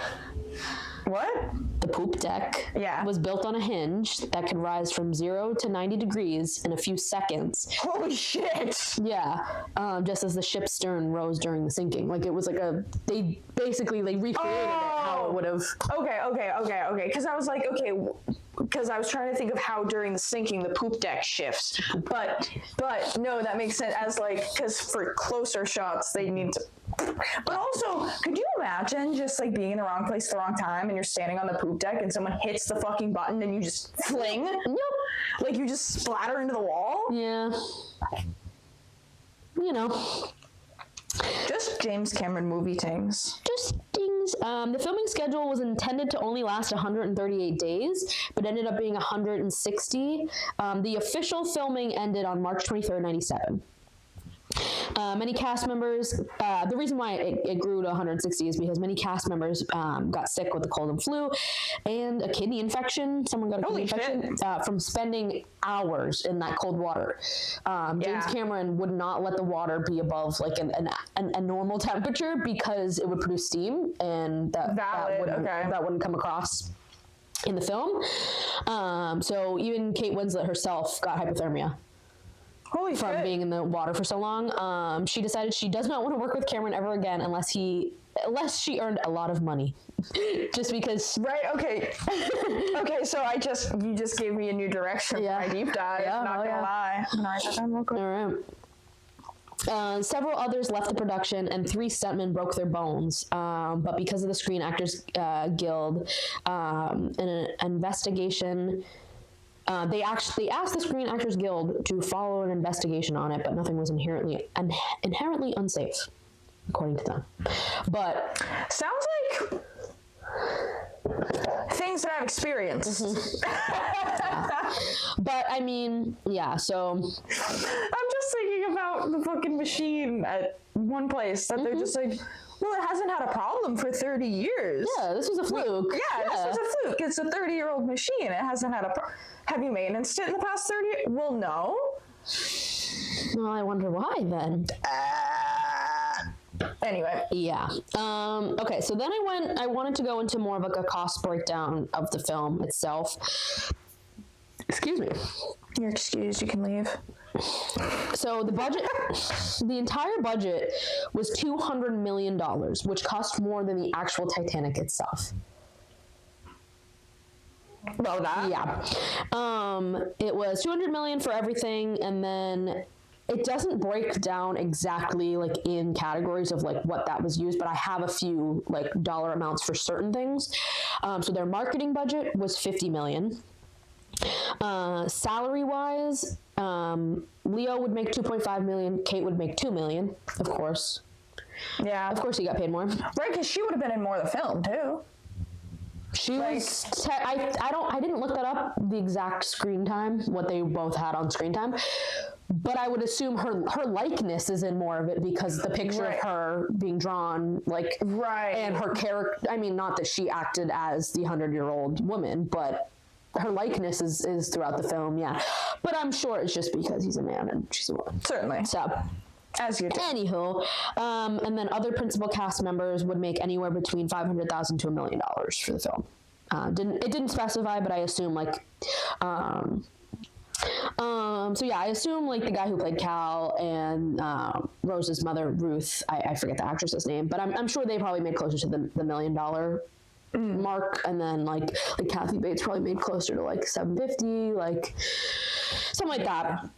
What? The poop deck was built on a hinge that could rise from 0 to 90 degrees in a few seconds. Holy shit! Yeah, just as the ship's stern rose during the sinking. Like, it was like they recreated it how it would have. Okay. Because I was like, because I was trying to think of how during the sinking the poop deck shifts. But no, that makes sense as like, because for closer shots they need to. But also, could you imagine just like being in the wrong place at the wrong time and you're standing on the poop deck and someone hits the fucking button and you just fling? Nope. Like you just splatter into the wall? Yeah. You know. Just James Cameron movie things. Just things. The filming schedule was intended to only last 138 days, but ended up being 160. The official filming ended on March 23rd, 97. Many cast members, the reason why it grew to 160 is because many cast members got sick with the cold and flu and a kidney infection. Someone got a kidney infection from spending hours in that cold water. James Cameron would not let the water be above like a normal temperature because it would produce steam, and that wouldn't come across in the film. So even Kate Winslet herself got hypothermia. Holy from shit. being in the water for so long. She decided she does not want to work with Cameron ever again unless she earned a lot of money. Just because. Right, okay. Okay, so you just gave me a new direction for my deep dive. Yeah, not gonna lie. I'm gonna write that down real quick. All right. Several others left the production, and 3 stuntmen broke their bones. But because of the Screen Actors Guild, in an investigation. They asked the Screen Actors Guild to follow an investigation on it, but nothing was inherently unsafe, according to them. But sounds like things that I've experienced. But I mean, yeah. So I'm just thinking about the fucking machine at one place that they're just like, well, it hasn't had a problem for 30 years. Yeah, this was a fluke. This was a fluke. It's a 30-year-old machine. It hasn't had a Have you maintained it in the past 30 years? Well, no. Well, I wonder why then. Anyway. Yeah. Okay, so then I wanted to go into more of like a cost breakdown of the film itself. Excuse me. You're excused. You can leave. So the entire budget was $200 million, which cost more than the actual Titanic itself. Well, that. Yeah. It was $200 million for everything, and then it doesn't break down exactly like in categories of like what that was used, but I have a few like dollar amounts for certain things. So their marketing budget was $50 million. Salary wise, Leo would make $2.5 million. Kate would make $2 million, of course. Yeah. Of course he got paid more. Right, because she would have been in more of the film too. She was. I didn't look that up, the exact screen time, what they both had on screen time, but I would assume her likeness is in more of it because the picture of her being drawn and her character. I mean, not that she acted as the 100-year-old woman, but her likeness is throughout the film. Yeah, but I'm sure it's just because he's a man and she's a woman. Certainly. So. As you do. Anywho, and then other principal cast members would make anywhere between $500,000 to $1 million for the film. It didn't specify, but I assume so yeah, I assume like the guy who played Cal and Rose's mother, Ruth, I forget the actress's name, but I'm sure they probably made closer to the $1 million mark, and then like Kathy Bates probably made closer to like $750, like something like that.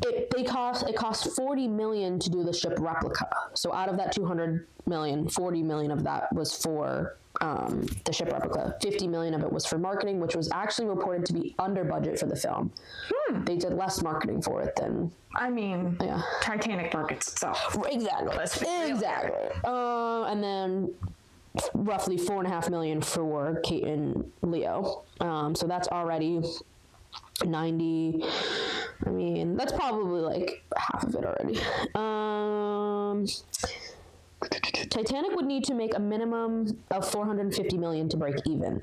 It cost $40 million to do the ship replica. So out of that $200 million, $40 million of that was for the ship replica. $50 million of it was for marketing, which was actually reported to be under budget for the film. They did less marketing for it than. I mean, Titanic markets itself. Exactly. Exactly. And then roughly $4.5 million for Kate and Leo. So that's already 90. I mean, that's probably like half of it already. Titanic would need to make a minimum of $450 million to break even.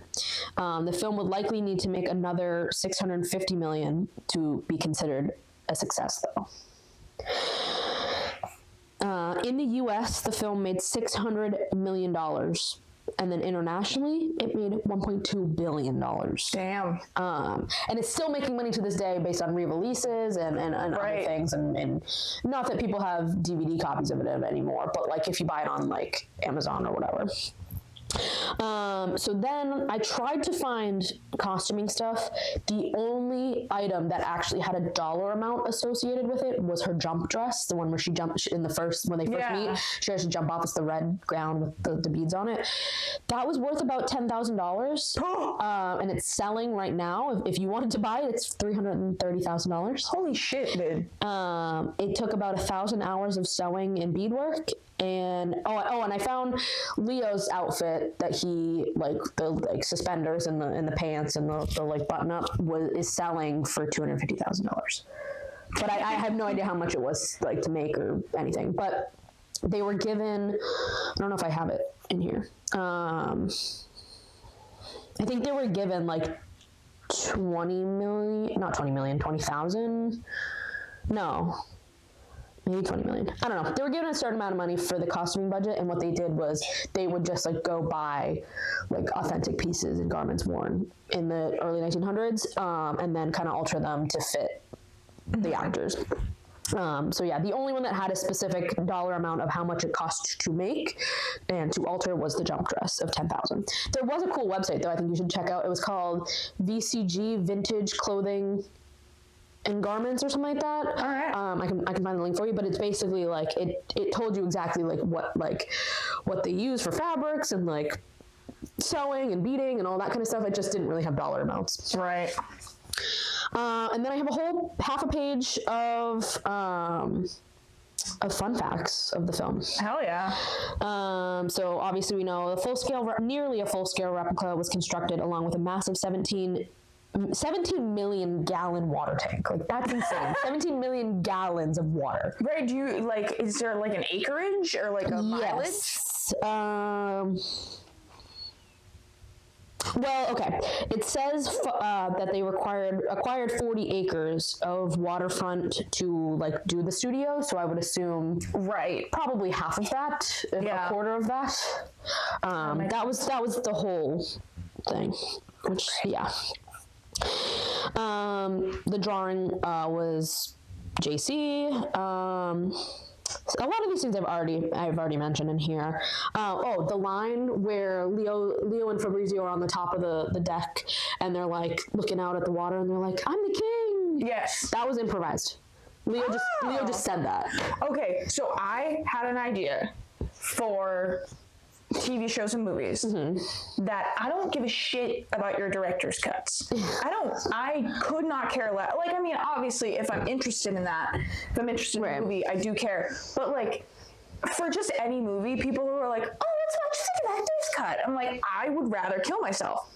The film would likely need to make another $650 million to be considered a success, though. In the U.S., the film made $600 million, and then internationally, it made $1.2 billion. Damn. And it's still making money to this day based on re-releases and other things, and not that people have DVD copies of it anymore, but like if you buy it on like Amazon or whatever. So then I tried to find costuming stuff. The only item that actually had a dollar amount associated with it was her jump dress, the one where she jumped in the first, when they first meet, she has to jump off. It's the red gown with the beads on it. That was worth about $10,000. And it's selling right now. If you wanted to buy it, it's $330,000. Holy shit, dude. It took about 1,000 hours of sewing and beadwork. And and I found Leo's outfit that he like the like suspenders and the pants and the like button up is selling for $250,000. But I have no idea how much it was like to make or anything. But they were given, I don't know if I have it in here. I think they were given like 20,000. No. Maybe 20 million. I don't know. They were given a certain amount of money for the costuming budget, and what they did was they would just like go buy like authentic pieces and garments worn in the early 1900s, and then kind of alter them to fit the actors. So yeah, the only one that had a specific dollar amount of how much it cost to make and to alter was the jump dress of $10,000. There was a cool website though I think you should check out. It was called VCG Vintage Clothing and Garments or something like that. All right. I can find the link for you, but it's basically like it told you exactly like what they use for fabrics and like sewing and beading and all that kind of stuff. It just didn't really have dollar amounts. Right. And then I have a whole half a page of fun facts of the film. Hell yeah. So obviously we know nearly a full-scale replica was constructed along with a massive 17 million gallon water tank. Like that's insane. 17 million gallons of water. Right. Do you like, is there like an acreage or like a mileage? Well, okay. It says that they acquired 40 acres of waterfront to like do the studio. So I would assume, probably half of that, a quarter of that. That was the whole thing. Which the drawing was JC. A lot of these things I've already mentioned in here. The line where Leo and Fabrizio are on the top of the deck and they're like looking out at the water and they're like, "I'm the king." Yes. That was improvised. Leo just said that. Okay, so I had an idea for TV shows and movies that I don't give a shit about your director's cuts. I could not care less. Like, I mean, obviously, if I'm interested in that, if I'm interested in the movie, I do care. But like, for just any movie, people who are like, "Oh, let's watch the director's cut," I'm like, I would rather kill myself.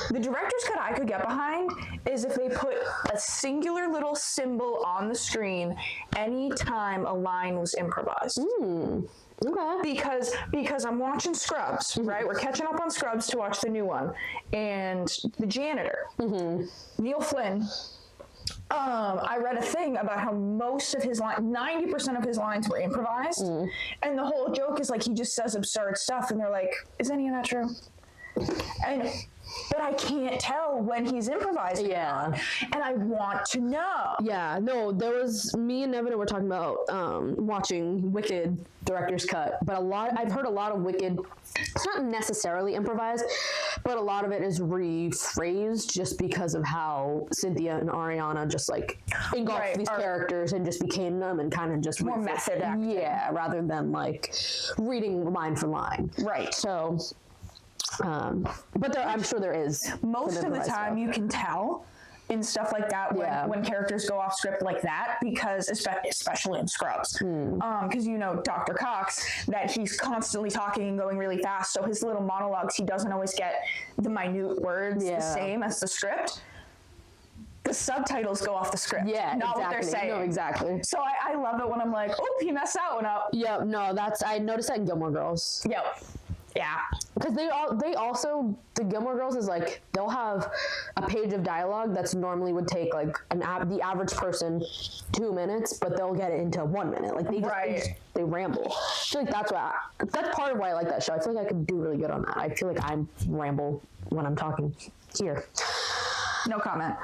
The director's cut I could get behind is if they put a singular little symbol on the screen anytime a line was improvised. Okay. Because I'm watching Scrubs, right? We're catching up on Scrubs to watch the new one. And the janitor, Neil Flynn, I read a thing about how most of his 90% of his lines were improvised. And the whole joke is like he just says absurd stuff and they're like, "Is any of that true?" But I can't tell when he's improvising. Yeah. And I want to know. Yeah, no, there was, me and Nevin were talking about watching Wicked director's cut, but I've heard a lot of Wicked, it's not necessarily improvised, but a lot of it is rephrased just because of how Cynthia and Ariana just like engulfed these characters and just became them and kind of just more method acting. Yeah, rather than like reading line for line. Right. So, but I'm sure there is. Most of the time you can tell in stuff like that when characters go off script like that, because especially in Scrubs, because Dr. Cox, that he's constantly talking and going really fast, so his little monologues, he doesn't always get the minute words the same as the script. The subtitles go off the script. Yeah, not exactly. what they're saying. No, exactly. So I love it when I'm like, oh, he messed that one up. Yeah, no, I noticed that in Gilmore Girls. Yep. Yeah. Because they also, the Gilmore Girls is like, they'll have a page of dialogue that's normally would take like the average person 2 minutes, but they'll get it into 1 minute. Like they ramble. I feel like that's part of why I like that show. I feel like I could do really good on that. I feel like I ramble when I'm talking here. No comment.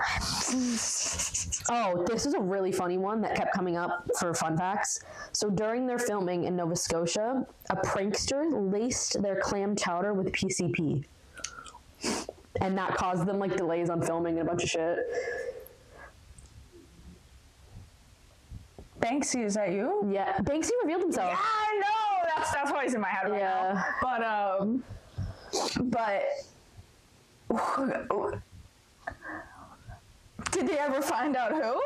Oh, this is a really funny one that kept coming up for fun facts. So during their filming in Nova Scotia, a prankster laced their clam chowder with PCP. And that caused them like delays on filming and a bunch of shit. Banksy, is that you? Yeah, Banksy revealed himself. Yeah, I know. That's why he's in my head right now. But did they ever find out who?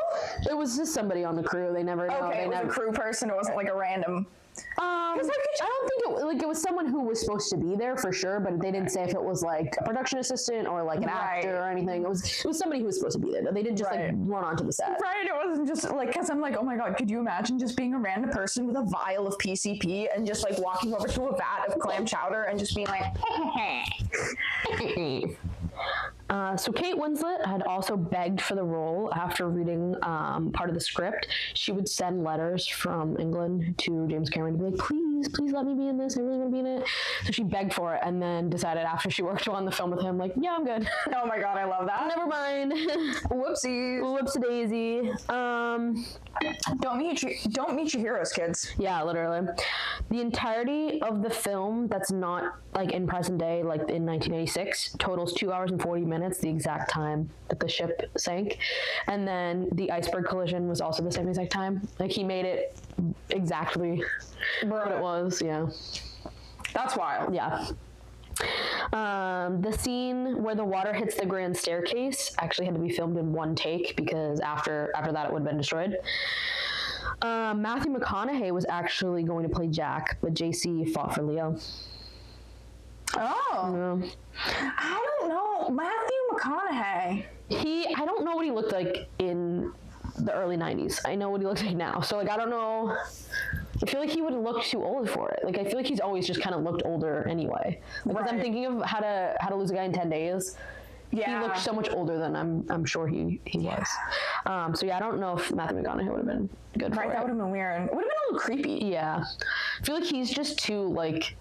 It was just somebody on the crew. They never know. Okay, it was a crew person. It wasn't like a random. I don't think it was someone who was supposed to be there for sure, but they didn't say if it was like a production assistant or like an actor or anything. It was somebody who was supposed to be there. They didn't just like run onto the set. Right. It wasn't just like, because I'm like, oh my god, could you imagine just being a random person with a vial of PCP and just like walking over to a vat of clam chowder and just being like, So Kate Winslet had also begged for the role after reading part of the script. She would send letters from England to James Cameron to be like, please let me be in this. I really want to be in it. So she begged for it and then decided after she worked on the film with him, like, yeah, I'm good. oh my god, I love that. Never mind. Whoopsies. Whoopsie-daisy. Don't meet your heroes, kids. Yeah, literally. The entirety of the film that's not like in present day, like in 1986, totals 2 hours and 40 minutes, the exact time that the ship sank. And then the iceberg collision was also the same exact time. Like he made it exactly what it was. Yeah. That's wild. Yeah. The scene where the water hits the grand staircase actually had to be filmed in one take because after that it would have been destroyed. Matthew McConaughey was actually going to play Jack, but JC fought for Leo. Oh. Yeah. I don't know. Matthew McConaughey. I don't know what he looked like in the early 90s. I know what he looks like now. So, like, I don't know. I feel like he would look too old for it. Like, I feel like he's always just kind of looked older anyway. Like, as I'm thinking of how to lose a guy in 10 days. Yeah. He looked so much older than I'm sure he was. So yeah, I don't know if Matthew McConaughey would have been good for it. That would have been weird. It would have been a little creepy. Yeah. I feel like he's just too, like,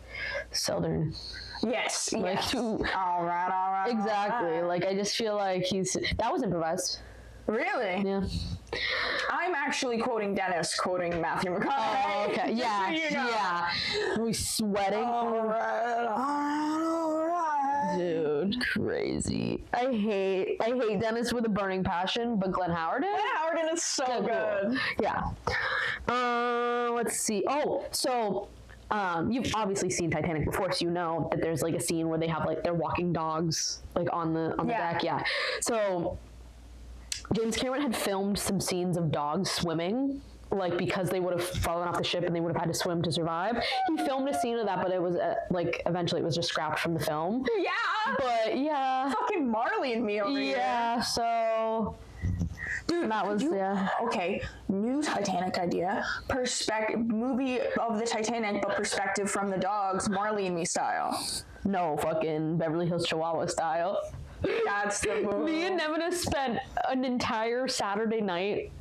southern. Yes. Like, too... All right. Exactly. All right. Like, I just feel like that was improvised. Really? Yeah. I'm actually quoting Dennis, quoting Matthew McConaughey. Oh, okay. Yeah. So you know. Yeah. We sweating. All right. Dude, crazy. I hate Dennis with a burning passion, but Glenn Howerton? Glenn Howerton is so good. Yeah. Let's see. Oh, so you've obviously seen Titanic before, so you know that there's like a scene where they have like their walking dogs like on the deck. Yeah. So James Cameron had filmed some scenes of dogs swimming, like because they would have fallen off the ship and they would have had to swim to survive. He filmed a scene of that, but it was like eventually it was just scrapped from the film. Yeah. But yeah. Fucking Marley and me over here. Yeah. So. Dude, that was okay. New Titanic idea. Movie of the Titanic, but perspective from the dogs, Marley and Me style. No, fucking Beverly Hills Chihuahua style. That's the movie. Me and Nevin spent an entire Saturday night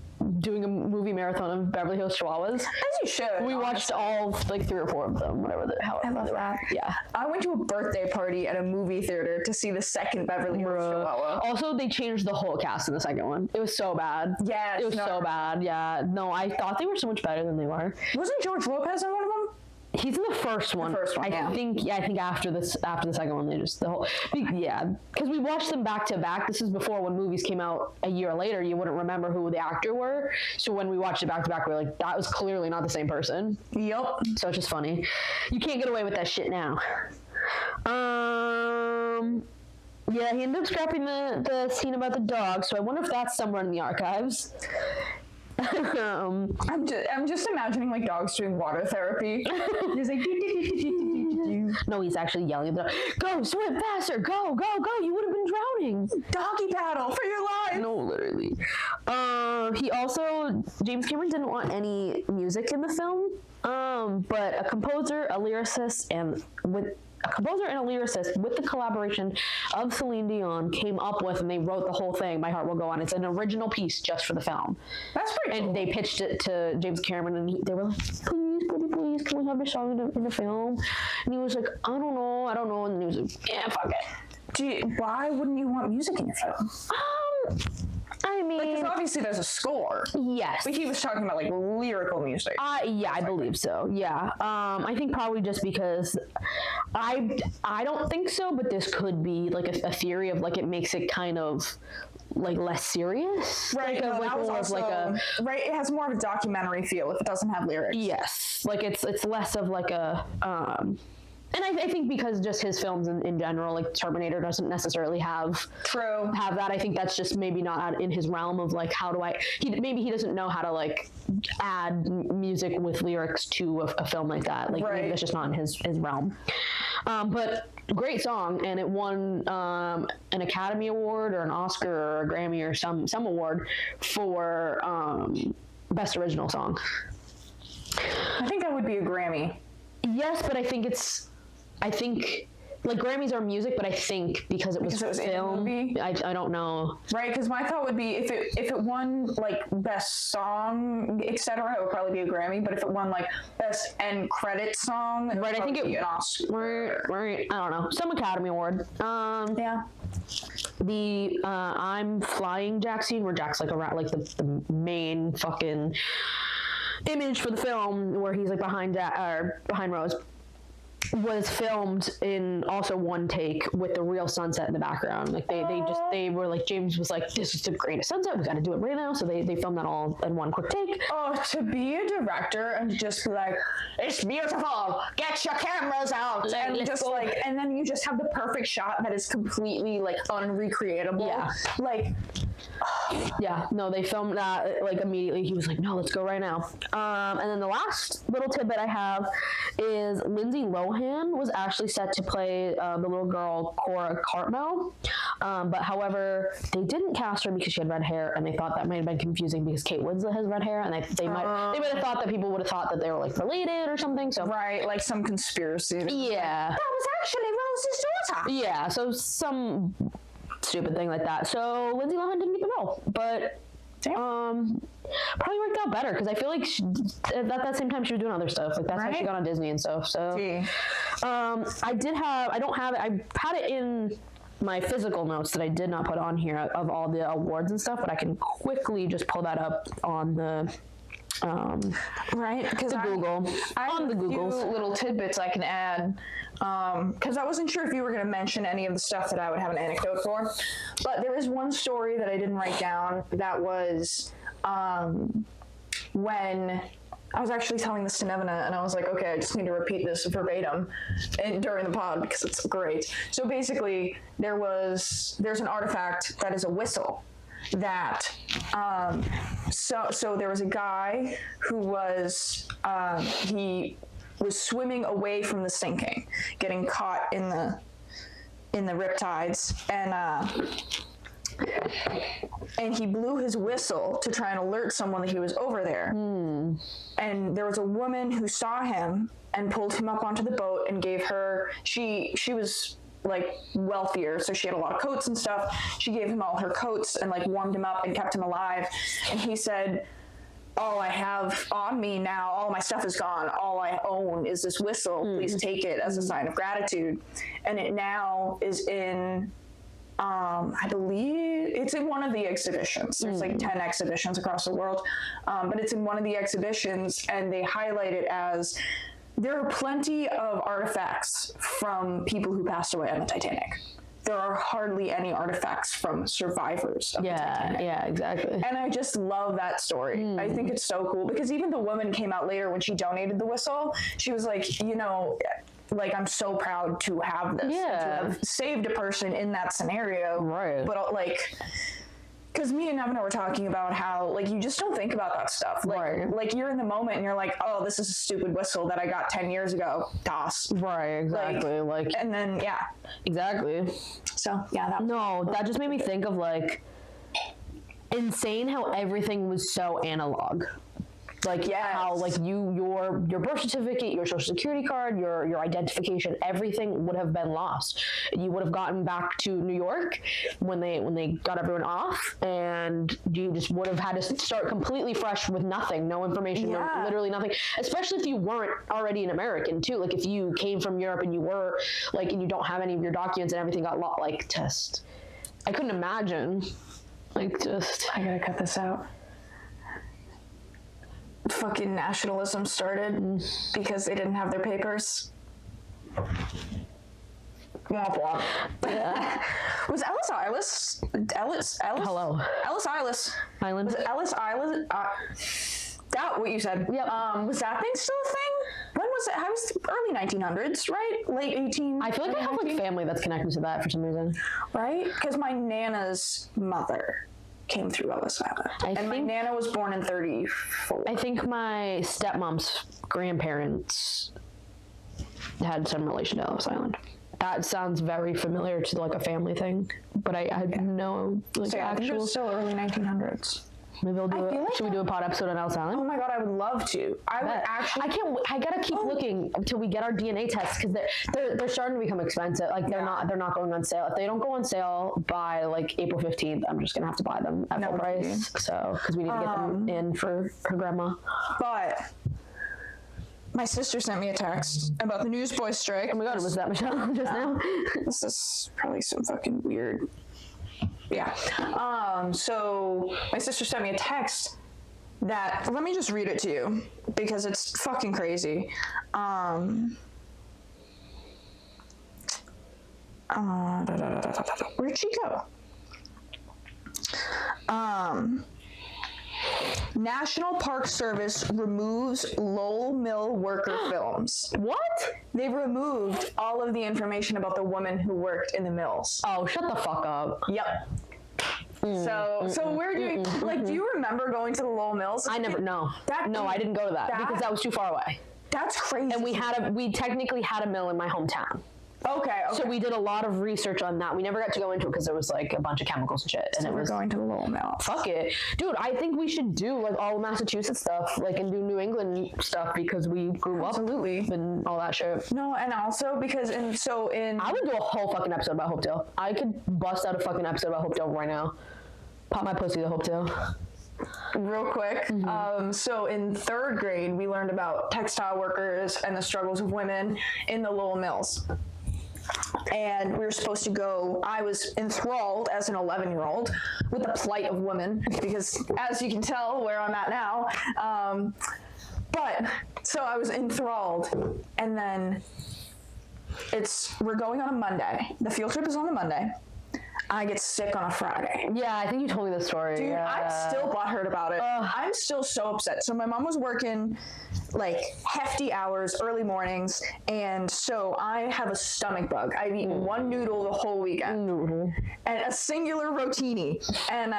doing a movie marathon of Beverly Hills Chihuahuas. As you should. We watched all like 3 or 4 of them, whatever the hell. I love that. Yeah. I went to a birthday party at a movie theater to see the second Beverly Hills Chihuahua. Also, they changed the whole cast in the second one. It was so bad. Yes. It was so bad. Yeah. No, I thought they were so much better than they were. Wasn't George Lopez in one of them? He's in the first one. I think after the second one, they just because we watched them back to back. This is before when movies came out a year later. You wouldn't remember who the actor were. So when we watched it back to back, we were like, that was clearly not the same person. Yep. So it's just funny. You can't get away with that shit now. Yeah, he ended up scrapping the scene about the dog. So I wonder if that's somewhere in the archives. I'm just imagining like dogs doing water therapy. He's like, no, he's actually yelling at the dog, go swim faster, go, you would have been drowning. Doggy paddle for your life. No, literally. James Cameron didn't want any music in the film, but a composer, a lyricist, and a lyricist with the collaboration of Celine Dion came up with, and they wrote the whole thing, My Heart Will Go On. It's an original piece just for the film. That's pretty cool. And they pitched it to James Cameron, and they were like, please, can we have this song in the film? And he was like, I don't know. And he was like, yeah, fuck it. Why wouldn't you want music in your film? I mean, because obviously there's a score. Yes. But he was talking about like lyrical music. Yeah, I believe so. Yeah. I think probably just because I don't think so, but this could be like a theory of like it makes it kind of like less serious. Right. Like, that was also, right. It has more of a documentary feel if it doesn't have lyrics. Yes. Like it's less of like a and I think because just his films in general, like Terminator doesn't necessarily have that. I think that's just maybe not in his realm of like, maybe he doesn't know how to like add music with lyrics to a film like that. Like maybe that's just not in his realm. But great song, and it won an Academy Award or an Oscar or a Grammy or some award for Best Original Song. I think that would be a Grammy. Yes, but I think like Grammys are music, but I think because it was film, I don't know. Right, because my thought would be if it won like best song, etc., it would probably be a Grammy. But if it won like best end credit song, right, I think it an Oscar. Right, I don't know, some Academy Award. Yeah. The I'm Flying Jack scene where Jack's like around like the main fucking image for the film where he's like behind Rose, was filmed in also one take with the real sunset in the background. Like they were like, James was like, this is the greatest sunset, we gotta do it right now. So they filmed that all in one quick take. Oh, to be a director and just be like, it's beautiful, get your cameras out, and just like, and then you just have the perfect shot that is completely like unrecreatable. Yeah. Like, yeah, no, they filmed that like immediately. He was like, no, let's go right now. And then the last little tidbit I have is Lindsay Lohan was actually set to play the little girl Cora Cartmel, but however, they didn't cast her because she had red hair, and they thought that might have been confusing because Kate Winslet has red hair, and they might have thought that people would have thought that they were like related or something. So right, like some conspiracy. Yeah, that was actually Rose's daughter. Yeah, so some stupid thing like that. So Lindsay Lohan didn't get the role, but probably worked out better because I feel like at that same time she was doing other stuff. Like that's how she got on Disney and stuff. So I had it in my physical notes that I did not put on here of all the awards and stuff, but I can quickly just pull that up on the because Google. I on the Googles. Few little tidbits I can add because I wasn't sure if you were going to mention any of the stuff that I would have an anecdote for, but there is one story that I didn't write down that was when I was actually telling this to Nevina, and I was like, okay, I just need to repeat this verbatim during the pod because it's great. So basically, there's an artifact that is a whistle that so there was a guy who was he was swimming away from the sinking, getting caught in the riptides, and he blew his whistle to try and alert someone that he was over there. And there was a woman who saw him and pulled him up onto the boat and gave her, she was like wealthier, so she had a lot of coats and stuff. She gave him all her coats and like warmed him up and kept him alive. And he said, all I have on me now, all my stuff is gone, all I own is this whistle, please take it as a sign of gratitude. And it now is in I believe it's in one of the exhibitions. There's like 10 exhibitions across the world, but it's in one of the exhibitions, and they highlight it as there are plenty of artifacts from people who passed away on the Titanic. There are hardly any artifacts from survivors of the Titanic. Yeah, exactly. And I just love that story. I think it's so cool because even the woman came out later when she donated the whistle. She was like, you know, like, I'm so proud to have this. Yeah. And to have saved a person in that scenario. Right. But like, because me and Nevina were talking about how, like, you just don't think about that stuff. Like, like you're in the moment and you're like, oh, this is a stupid whistle that I got 10 years ago. Das. Right, exactly. Like and then, yeah. Exactly. So, yeah. That just made me think of, like, insane how everything was so analog. Like how like your birth certificate, your social security card, your identification, everything would have been lost. You would have gotten back to New York when they got everyone off, and you just would have had to start completely fresh with nothing, no information, no, literally nothing. Especially if you weren't already an American too. Like if you came from Europe and you were like, and you don't have any of your documents and everything got lost. Like just, I couldn't imagine. Like just, I gotta cut this out. Fucking nationalism started because they didn't have their papers. Womp womp. Yeah. Was Ellis Hello. Ellis Island. Was it Ellis Island? That what you said. Yep. Was that thing still a thing? When was it? How was the early 1900s, right? Late 18. I feel like I have like family that's connected to that for some reason. Right? Because my Nana's mother came through Ellis Island. My Nana was born in 34. I think my stepmom's grandparents had some relation to Ellis Island. That sounds very familiar to like a family thing, but I had no like I think it actual. was still early 1900s. Maybe we'll do it. Should we do a pod episode on Ellis Island? Oh my god, I would love to. I would actually. I can't. I gotta keep looking until we get our DNA tests because they're starting to become expensive. Like they're not going on sale. If they don't go on sale by like April 15th, I'm just gonna have to buy them at full price. So because we need to get them in for her grandma. But my sister sent me a text about the Newsboys strike. Oh my god, was that Michelle just now? This is probably some fucking weird. Yeah. So my sister sent me a text that, let me just read it to you because it's fucking crazy. Where'd she go? National Park Service removes Lowell Mill worker films. What? They removed all of the information about the woman who worked in the mills. Oh, shut the fuck up. Yep. So where do you do you remember going to the Lowell Mills? I never. No. I didn't go to that because that was too far away. That's crazy. And we technically had a mill in my hometown. Okay. So we did a lot of research on that. We never got to go into it because there was like a bunch of chemicals and shit. And it was going to the Lowell Mill. Fuck it. Dude, I think we should do like all Massachusetts stuff, like and do New England stuff because we grew up and all that shit. No, and also because I would do a whole fucking episode about Hopedale. I could bust out a fucking episode about Hopedale right now. Pop my pussy to Hopedale. Real quick, so in 3rd grade, we learned about textile workers and the struggles of women in the Lowell Mills. And we were supposed to go, I was enthralled as an 11-year-old with the plight of women, because as you can tell where I'm at now, but, so I was enthralled, and then we're going on a Monday. The field trip is on a Monday. I get sick on a Friday. Yeah, I think you told me this story. Dude, I'm still butthurt about it. I'm still so upset. So my mom was working like hefty hours, early mornings, and so I have a stomach bug. I've eaten one noodle the whole weekend. And a singular rotini. And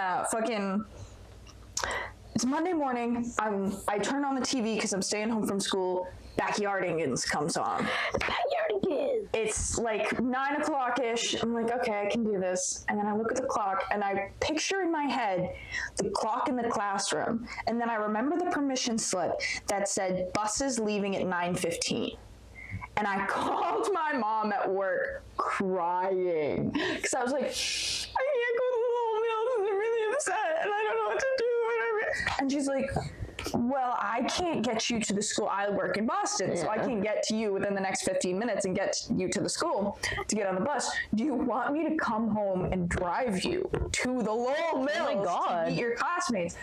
it's Monday morning. I turn on the TV because I'm staying home from school. Backyardigans comes on. Backyardigans. It's like 9 o'clock-ish. I'm like, okay, I can do this. And then I look at the clock and I picture in my head the clock in the classroom. And then I remember the permission slip that said buses leaving at 9:15. And I called my mom at work crying. Because I was like, I can't go to the Lowell Mills. I'm really upset and I don't know what to do. And she's like, well, I can't get you to the school. I work in Boston, so I can get to you within the next 15 minutes and get you to the school to get on the bus. Do you want me to come home and drive you to the Lowell Mills to meet your classmates?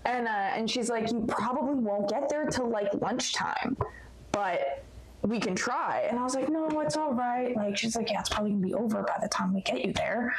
And she's like, you probably won't get there till like lunchtime, but we can try. And I was like, no, it's all right. Like, she's like, yeah, it's probably gonna be over by the time we get you there.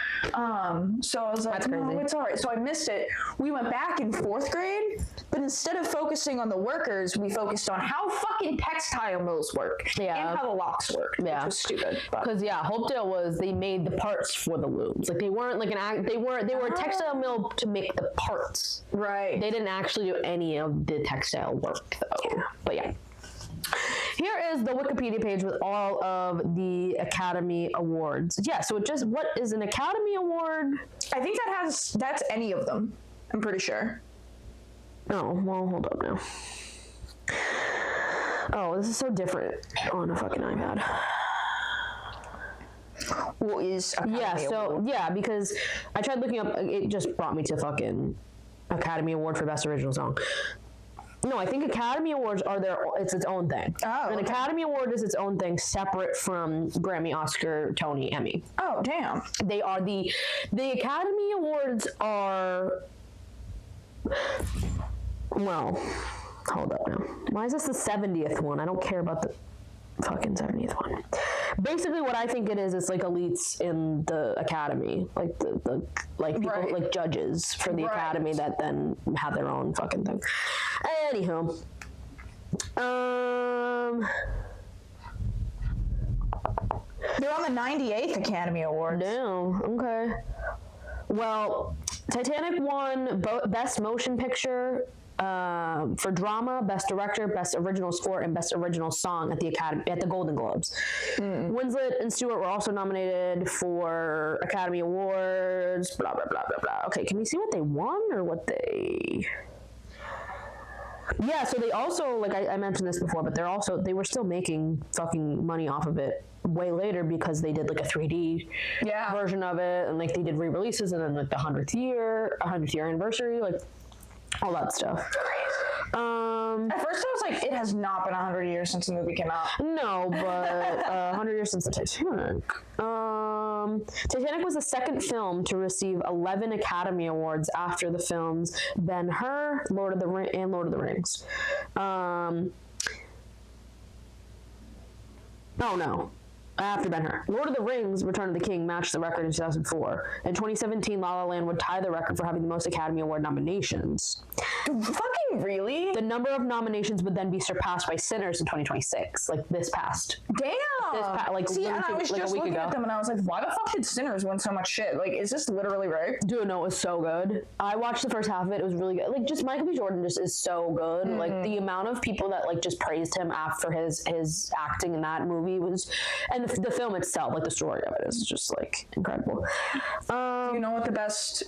So I was like, no, it's all right. So I missed it. We went back in 4th grade, but instead of focusing on the workers, we focused on how fucking textile mills work and how the locks work, which was stupid. Because Hopedale they made the parts for the looms. Like they weren't like they were a textile mill to make the parts. Right. They didn't actually do any of the textile work though. Yeah. But yeah. Here is the Wikipedia page with all of the Academy Awards. Yeah, so what is an Academy Award? I think that's any of them. I'm pretty sure. Oh, well, hold up now. Oh, this is so different on a fucking iPad. What is Academy Yeah, so, Award? yeah, because I tried looking up, it just brought me to fucking Academy Award for Best Original Song. No, I think Academy Awards are it's its own thing. Oh, An okay. Academy Award is its own thing, separate from Grammy, Oscar, Tony, Emmy. Oh, damn. They are the Academy Awards are, well, hold up now. Why is this the 70th one? I don't care about the fucking 70th one. Basically, what I think it is, it's like elites in the Academy, like the like people, Right. like judges for the Right. Academy that then have their own fucking thing. Anywho, They're on the 98th Academy Awards. damn, okay. Well, Titanic won Best Motion Picture for drama, Best Director, Best Original Score, and Best Original Song at the Golden Globes. Winslet and Stewart were also nominated for Academy Awards. Blah blah blah blah blah. Okay, can we see what they won or what they? Yeah, so they also, like I mentioned this before, but they were still making fucking money off of it way later because they did like a 3D Yeah. version of it, and like they did re-releases, and then like the 100th year anniversary, like all that stuff. At first I was like, it has not been 100 years since the movie came out. No, but 100 years since the Titanic. Titanic was the second film to receive 11 Academy Awards after the films Ben-Hur, Lord of the Rings. Oh no. After Ben-Hur. Lord of the Rings, Return of the King matched the record in 2004. In 2017, La La Land would tie the record for having the most Academy Award nominations. Fucking really? The number of nominations would then be surpassed by Sinners in 2026, like this past. Damn. See, and I was like a just week looking ago. at them and I was like, why the fuck did Sinners win so much shit? Like, is this literally right? Dude, no, it was so good. I watched the first half of it. It was really good. Like, just Michael B. Jordan just is so good. Mm-hmm. Like, the amount of people that, like, just praised him after his acting in that movie was... And the film itself, like, the story of it is just, like, incredible. Do you know what the best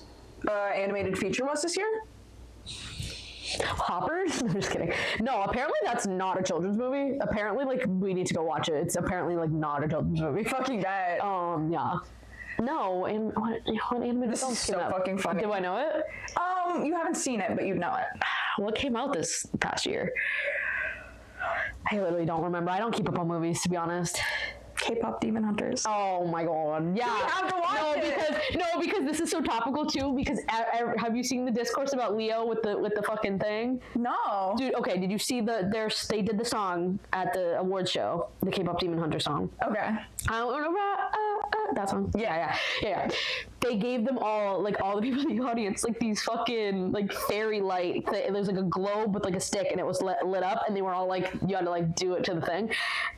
animated feature was this year? Hoppers? I'm just kidding. No, apparently that's not a children's movie. Apparently, like, we need to go watch it. It's apparently, like, not a children's movie. Fucking that. Yeah. No, and what animated This film is came so out? fucking funny. Do I know it? You haven't seen it, but you know it. What came out this past year? I literally don't remember. I don't keep up on movies, to be honest. K-pop Demon Hunters. Oh my god! Yeah, We have to watch it. Because this is so topical too. Because have you seen the discourse about Leo with the fucking thing? No. Dude, okay. Did you see they did the song at the award show, the K-pop Demon Hunter song? Okay. I don't remember that song. Yeah. They gave them all the people in the audience like these fucking like fairy light. There's like a globe with like a stick, and it was lit up, and they were all like, you had to like do it to the thing,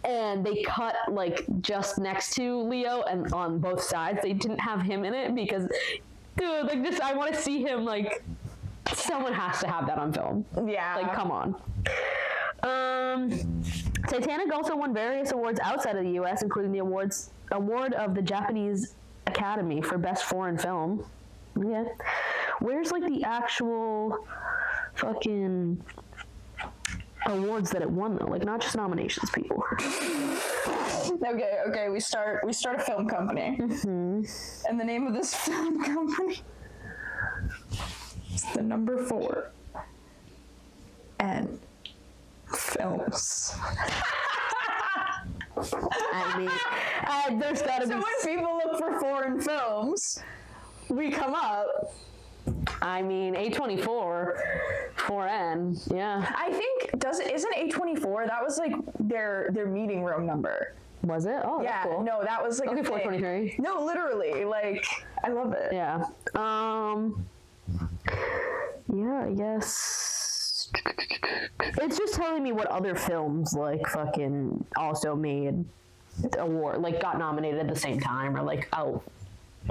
and they cut like just next to Leo, and on both sides they didn't have him in it because, dude, like just I want to see him like. Someone has to have that on film. Yeah. Like, come on. Titanic also won various awards outside of the U.S., including the award of the Japanese Academy for Best Foreign Film. Yeah. Where's, like, the actual fucking awards that it won, though? Like, not just nominations, people. Okay. We start a film company. Mm-hmm. And the name of this film company is the number 4. And films. I mean, there's gotta be... So when people look for foreign films, we come up. I mean, A24, 4N, yeah. I think, isn't A24, that was like their meeting room number. Was it? Oh, Yeah, that's cool. no, that was like Okay, a thing. 423. No, literally, like, I love it. Yeah. Yeah, I guess. It's just telling me what other films, like, fucking also made award, like, got nominated at the same time, or, like,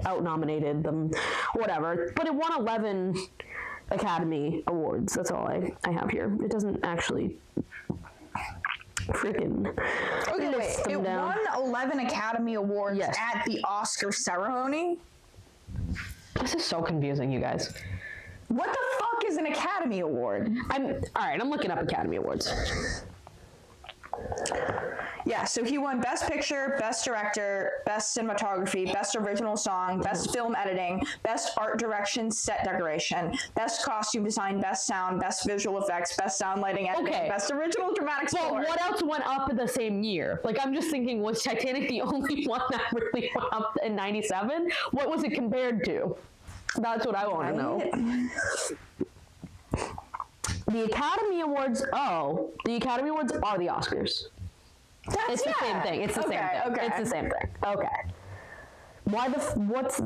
out-nominated them, whatever. But it won 11 Academy Awards. That's all I have here. It doesn't actually freaking Okay, wait, list them it down. won 11 Academy Awards Yes. at the Oscar ceremony? This is so confusing, you guys. What the fuck is an Academy Award? I'm looking up Academy Awards. Yeah, so he won Best Picture, Best Director, Best Cinematography, Best Original Song, Best Film Editing, Best Art Direction, Set Decoration, Best Costume Design, Best Sound, Best Visual Effects, Best Sound Lighting Editing, Best Original Dramatic Score. But what else went up in the same year? Like, I'm just thinking, was Titanic the only one that really went up in 97? What was it compared to? That's what I want to know. The Academy Awards are the Oscars. It's the same thing. It's the same thing. Okay. It's the same thing. Okay.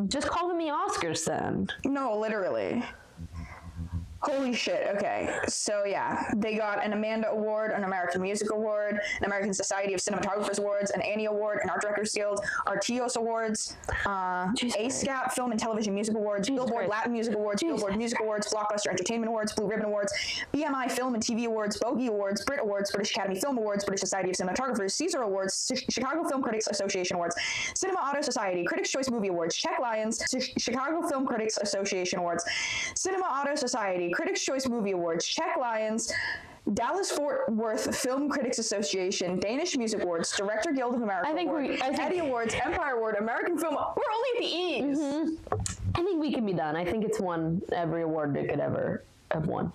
Just call them the Oscars then. No, literally. Holy shit, okay. So yeah, they got an Amanda Award, an American Music Award, an American Society of Cinematographers Awards, an Annie Award, an Art Directors Guild, Artios Awards, ASCAP Film and Television Music Awards, Billboard Latin Music Awards, Billboard Music Awards, Blockbuster Entertainment Awards, Blue Ribbon Awards, BMI Film and TV Awards, Bogey Awards, Brit Awards, British Academy Film Awards, British Society of Cinematographers, Caesar Awards, Chicago Film Critics Association Awards, Cinema Auto Society, Critics' Choice Movie Awards, Czech Lions, Chicago Film Critics Association Awards, Cinema Auto Society, Critics' Choice Movie Awards, Czech Lions, Dallas-Fort Worth Film Critics Association, Danish Music Awards, Director Guild of America Eddie Awards, Empire Award, American Film. We're only at the E's. Mm-hmm. I think we can be done. I think it's won every award it could ever have won.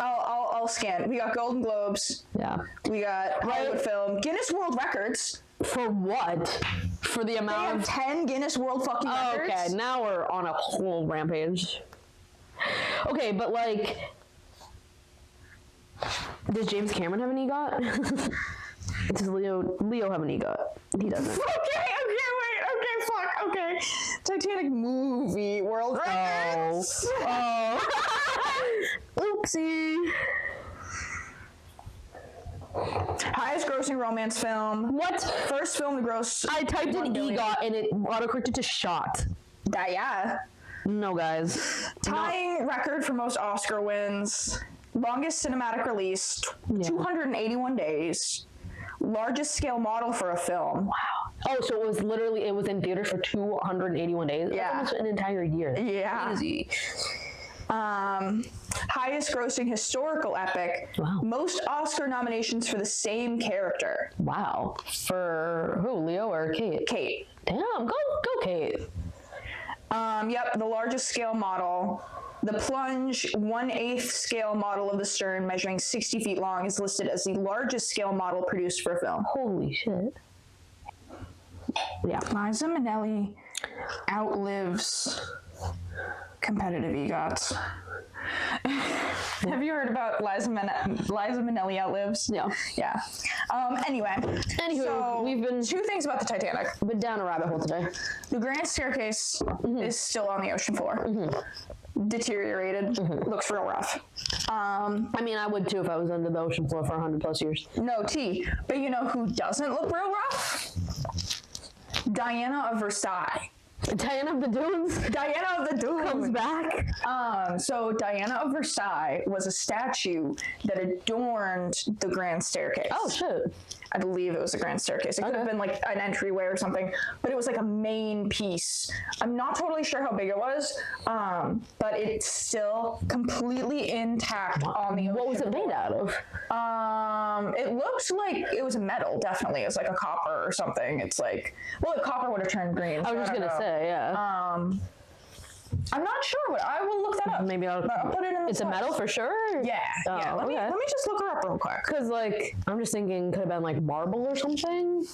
I'll scan. We got Golden Globes. Yeah. We got Hollywood Film, Guinness World Records. For what? For the amount of 10 Guinness World fucking records. Okay, now we're on a whole rampage. Okay, but like, does James Cameron have an EGOT? Does Leo have an EGOT? He doesn't. Okay. Titanic movie world records. Oopsie. Highest grossing romance film. What? First film to gross. I typed in EGOT and it autocorrected to shot. Yeah. No, guys. Tying record for most Oscar wins. Longest cinematic release, 281 days. Largest scale model for a film. Wow. Oh, so it was in theaters for 281 days? Yeah. That's almost an entire year. Yeah. Easy. Highest grossing historical epic. Wow. Most Oscar nominations for the same character. Wow. For who, Leo or Kate? Kate. Damn, go Kate. Yep, the largest scale model. The plunge 1/8 scale model of the stern, measuring 60 feet long, is listed as the largest scale model produced for a film. Holy shit. Yeah. Liza Minnelli outlives competitive EGOTs. Have you heard about Liza Minnelli outlives? Yeah. Yeah. Anyway. Anywho, so we've been two things about the Titanic. Been down a rabbit hole today. The Grand Staircase is still on the ocean floor. Deteriorated. Looks real rough. I mean, I would too if I was under the ocean floor for 100+ years. No tea. But you know who doesn't look real rough? Diana of Versailles. Diana of the Dunes? Diana of the Dunes comes back. So Diana of Versailles was a statue that adorned the Grand Staircase. Oh shit. I believe it was a Grand Staircase. It could have been like an entryway or something, but it was like a main piece. I'm not totally sure how big it was, but it's still completely intact on the ocean. What was it made out of? It looks like it was a metal, definitely. It was like a copper or something. It's like, well, the copper would have turned green. I was just gonna say, yeah. I'm not sure, but I will look that up. Maybe I'll put it in the It's a metal for sure? Yeah. Let me just look her up real quick. Because, like, I'm just thinking could have been, like, marble or something.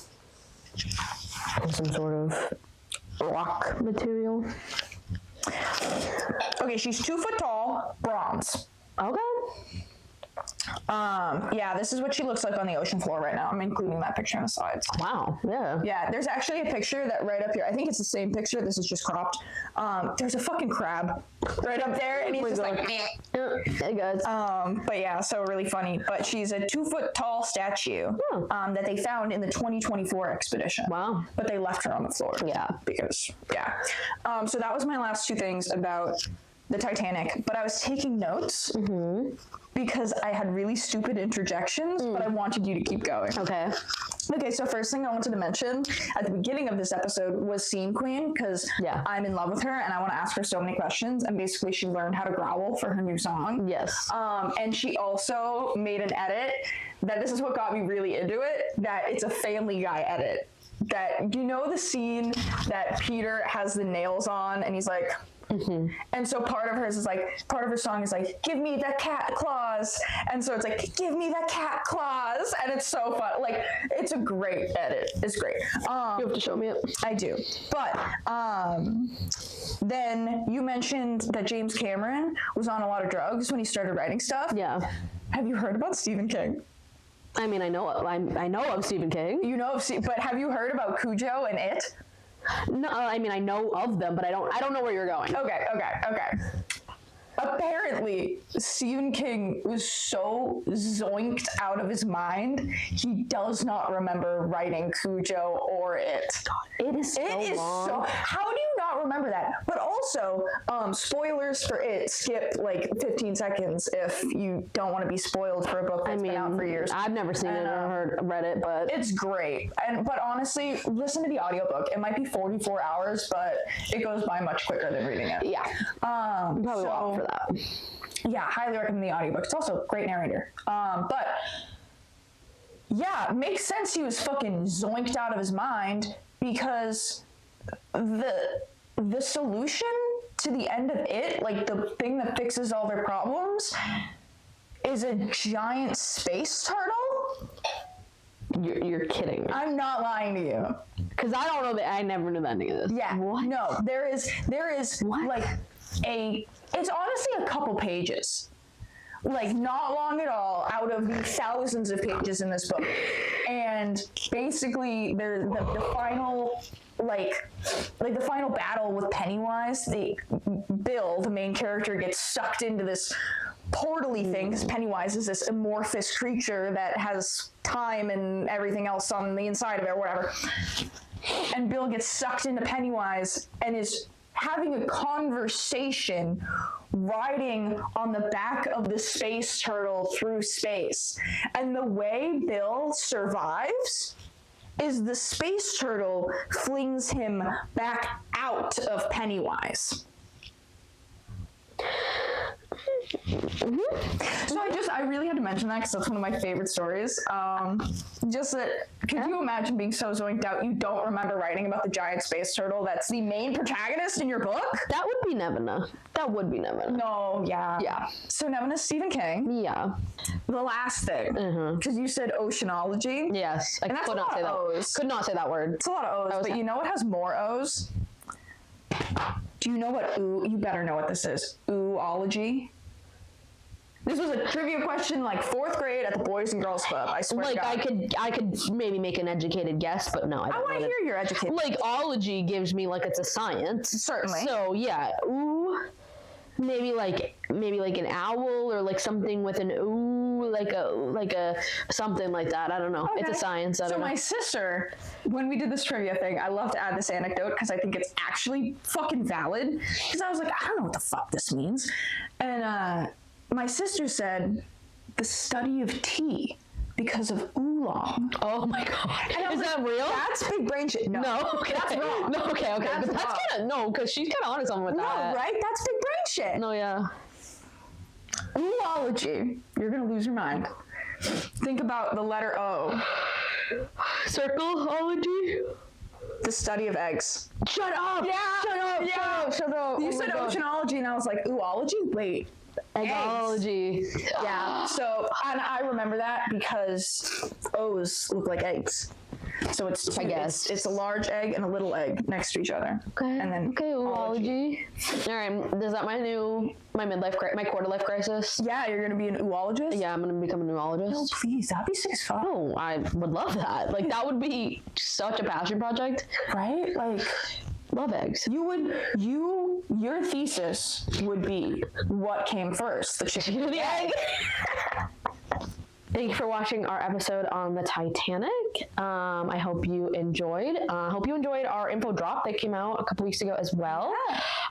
Some sort of rock material. Okay, she's 2 foot tall, bronze. Okay. Yeah, this is what she looks like on the ocean floor right now. I'm including that picture on the slides. Wow, yeah. Yeah, there's actually a picture that right up here, I think it's the same picture, this is just cropped. There's a fucking crab right up there, and he's just like, meh. Hey guys. But yeah, so really funny. But she's a 2 foot tall statue that they found in the 2024 expedition. Wow. But they left her on the floor. Yeah. Because, yeah. So that was my last two things about the Titanic, but I was taking notes because I had really stupid interjections, but I wanted you to keep going. Okay. Okay, so first thing I wanted to mention at the beginning of this episode was Scene Queen, because I'm in love with her and I want to ask her so many questions, and basically she learned how to growl for her new song. Yes. And she also made an edit that, this is what got me really into it, that it's a Family Guy edit. That, you know the scene that Peter has the nails on and he's like, and so part of her song is like, give me the cat claws, and so it's like, give me the cat claws, and it's so fun. Like, it's a great edit. It's great. You have to show me it. I do. But then you mentioned that James Cameron was on a lot of drugs when he started writing stuff. Yeah. Have you heard about Stephen King? I mean, I know of Stephen King. You know of but have you heard about Cujo and It? No, I mean, I know of them, but I don't know where you're going. Okay. Apparently, Stephen King was so zoinked out of his mind, he does not remember writing Cujo or It. It is so long. How do you not remember that? But also, spoilers for It, skip like 15 seconds if you don't want to be spoiled for a book that's been out for years. I've never seen it or read it, but it's great. But honestly, listen to the audiobook. It might be 44 hours, but it goes by much quicker than reading it. Yeah. Probably won't for that. Yeah, highly recommend the audiobook. It's also a great narrator. But yeah, it makes sense he was fucking zoinked out of his mind, because the solution to the end of It, like the thing that fixes all their problems, is a giant space turtle. You're kidding me. I'm not lying to you. Because I don't know that I never knew the ending of this. Yeah. What? No, there is like it's honestly a couple pages. Like, not long at all, out of the thousands of pages in this book. And basically, there's the final, the final battle with Pennywise. Bill, the main character, gets sucked into this portal-y thing, because Pennywise is this amorphous creature that has time and everything else on the inside of it, or whatever. And Bill gets sucked into Pennywise and is having a conversation riding on the back of the space turtle through space. And the way Bill survives is the space turtle flings him back out of Pennywise. So I really had to mention that because that's one of my favorite stories. Just that, could you imagine being so zoinked out you don't remember writing about the giant space turtle that's the main protagonist in your book? That would be Nevena. No, yeah. Yeah. So Nevena, Stephen King. Yeah. The last thing, because you said oceanology. Yes. I And that's could a not lot say of that. O's. Could not say that word. It's a lot of O's, but you know what has more O's? Do you know what you better know what this is. Oology. This was a trivia question, like 4th grade at the Boys and Girls Club. I swear to God. I could maybe make an educated guess, but no, I don't. I want to hear your educated. Like, ology gives me like it's a science. Certainly. So yeah, maybe like an owl, or like something with an like a something like that. I don't know. Okay. It's a science. I don't know. My sister, when we did this trivia thing, I love to add this anecdote because I think it's actually fucking valid. Because I was like, I don't know what the fuck this means, and my sister said the study of tea because of oolong. Oh my God. Is like, that real? That's big brain shit. No, okay. That's wrong. No, okay. That's But that's kind of, because she's kind of onto something with that. No, right? That's big brain shit. No, yeah. Oology. You're going to lose your mind. Think about the letter O. Circleology? The study of eggs. Shut up! Yeah! Shut up! You Oh said my God. oceanology, and I was like, oology? Wait. Eggology. Yeah. So, and I remember that because O's look like eggs. So it's, I guess. it's a large egg and a little egg next to each other. Okay. And then oology. All right. Is that my quarter life crisis? Yeah, you're gonna be an oologist? Yeah, I'm gonna become a neurologist. Oh, please, that'd be sick as fuck. Oh, I would love that. Like, that would be such a passion project. Right? Like, Love eggs. Your thesis would be what came first, the chicken or the egg? Thank you for watching our episode on the Titanic. I hope you enjoyed. Hope you enjoyed our info drop that came out a couple weeks ago as well.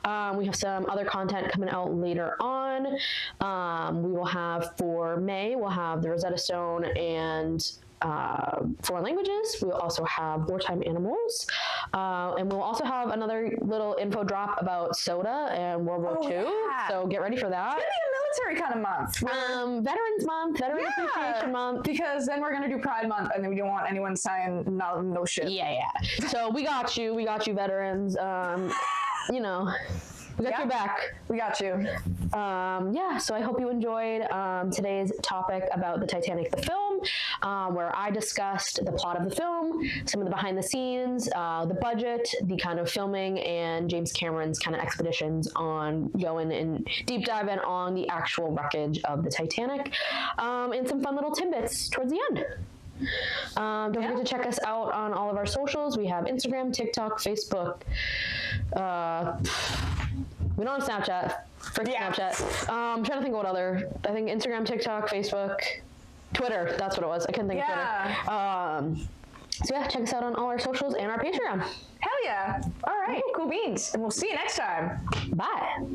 Yeah. We have some other content coming out later on. We will have, for May, we'll have the Rosetta Stone and foreign languages. We'll also have wartime animals. And we'll also have another little info drop about soda and World War II. Yeah. So get ready for that. It's gonna be a military kind of month. Veterans Month, Veteran Appreciation Month. Because then we're gonna do Pride Month, and then we don't want anyone saying no shit. Yeah. So we got you, veterans. You know. We got your back. We got you. So I hope you enjoyed today's topic about the Titanic, the film, where I discussed the plot of the film, some of the behind the scenes, the budget, the kind of filming, and James Cameron's kind of expeditions on going and deep diving on the actual wreckage of the Titanic, and some fun little tidbits towards the end. Don't forget to check us out on all of our socials. We have Instagram, TikTok, Facebook. We don't have Snapchat. Snapchat. I'm trying to think of what other. I think Instagram, TikTok, Facebook, Twitter. That's what it was. I couldn't think of Twitter. So yeah, check us out on all our socials and our Patreon. Hell yeah. All right. Cool beans. And we'll see you next time. Bye.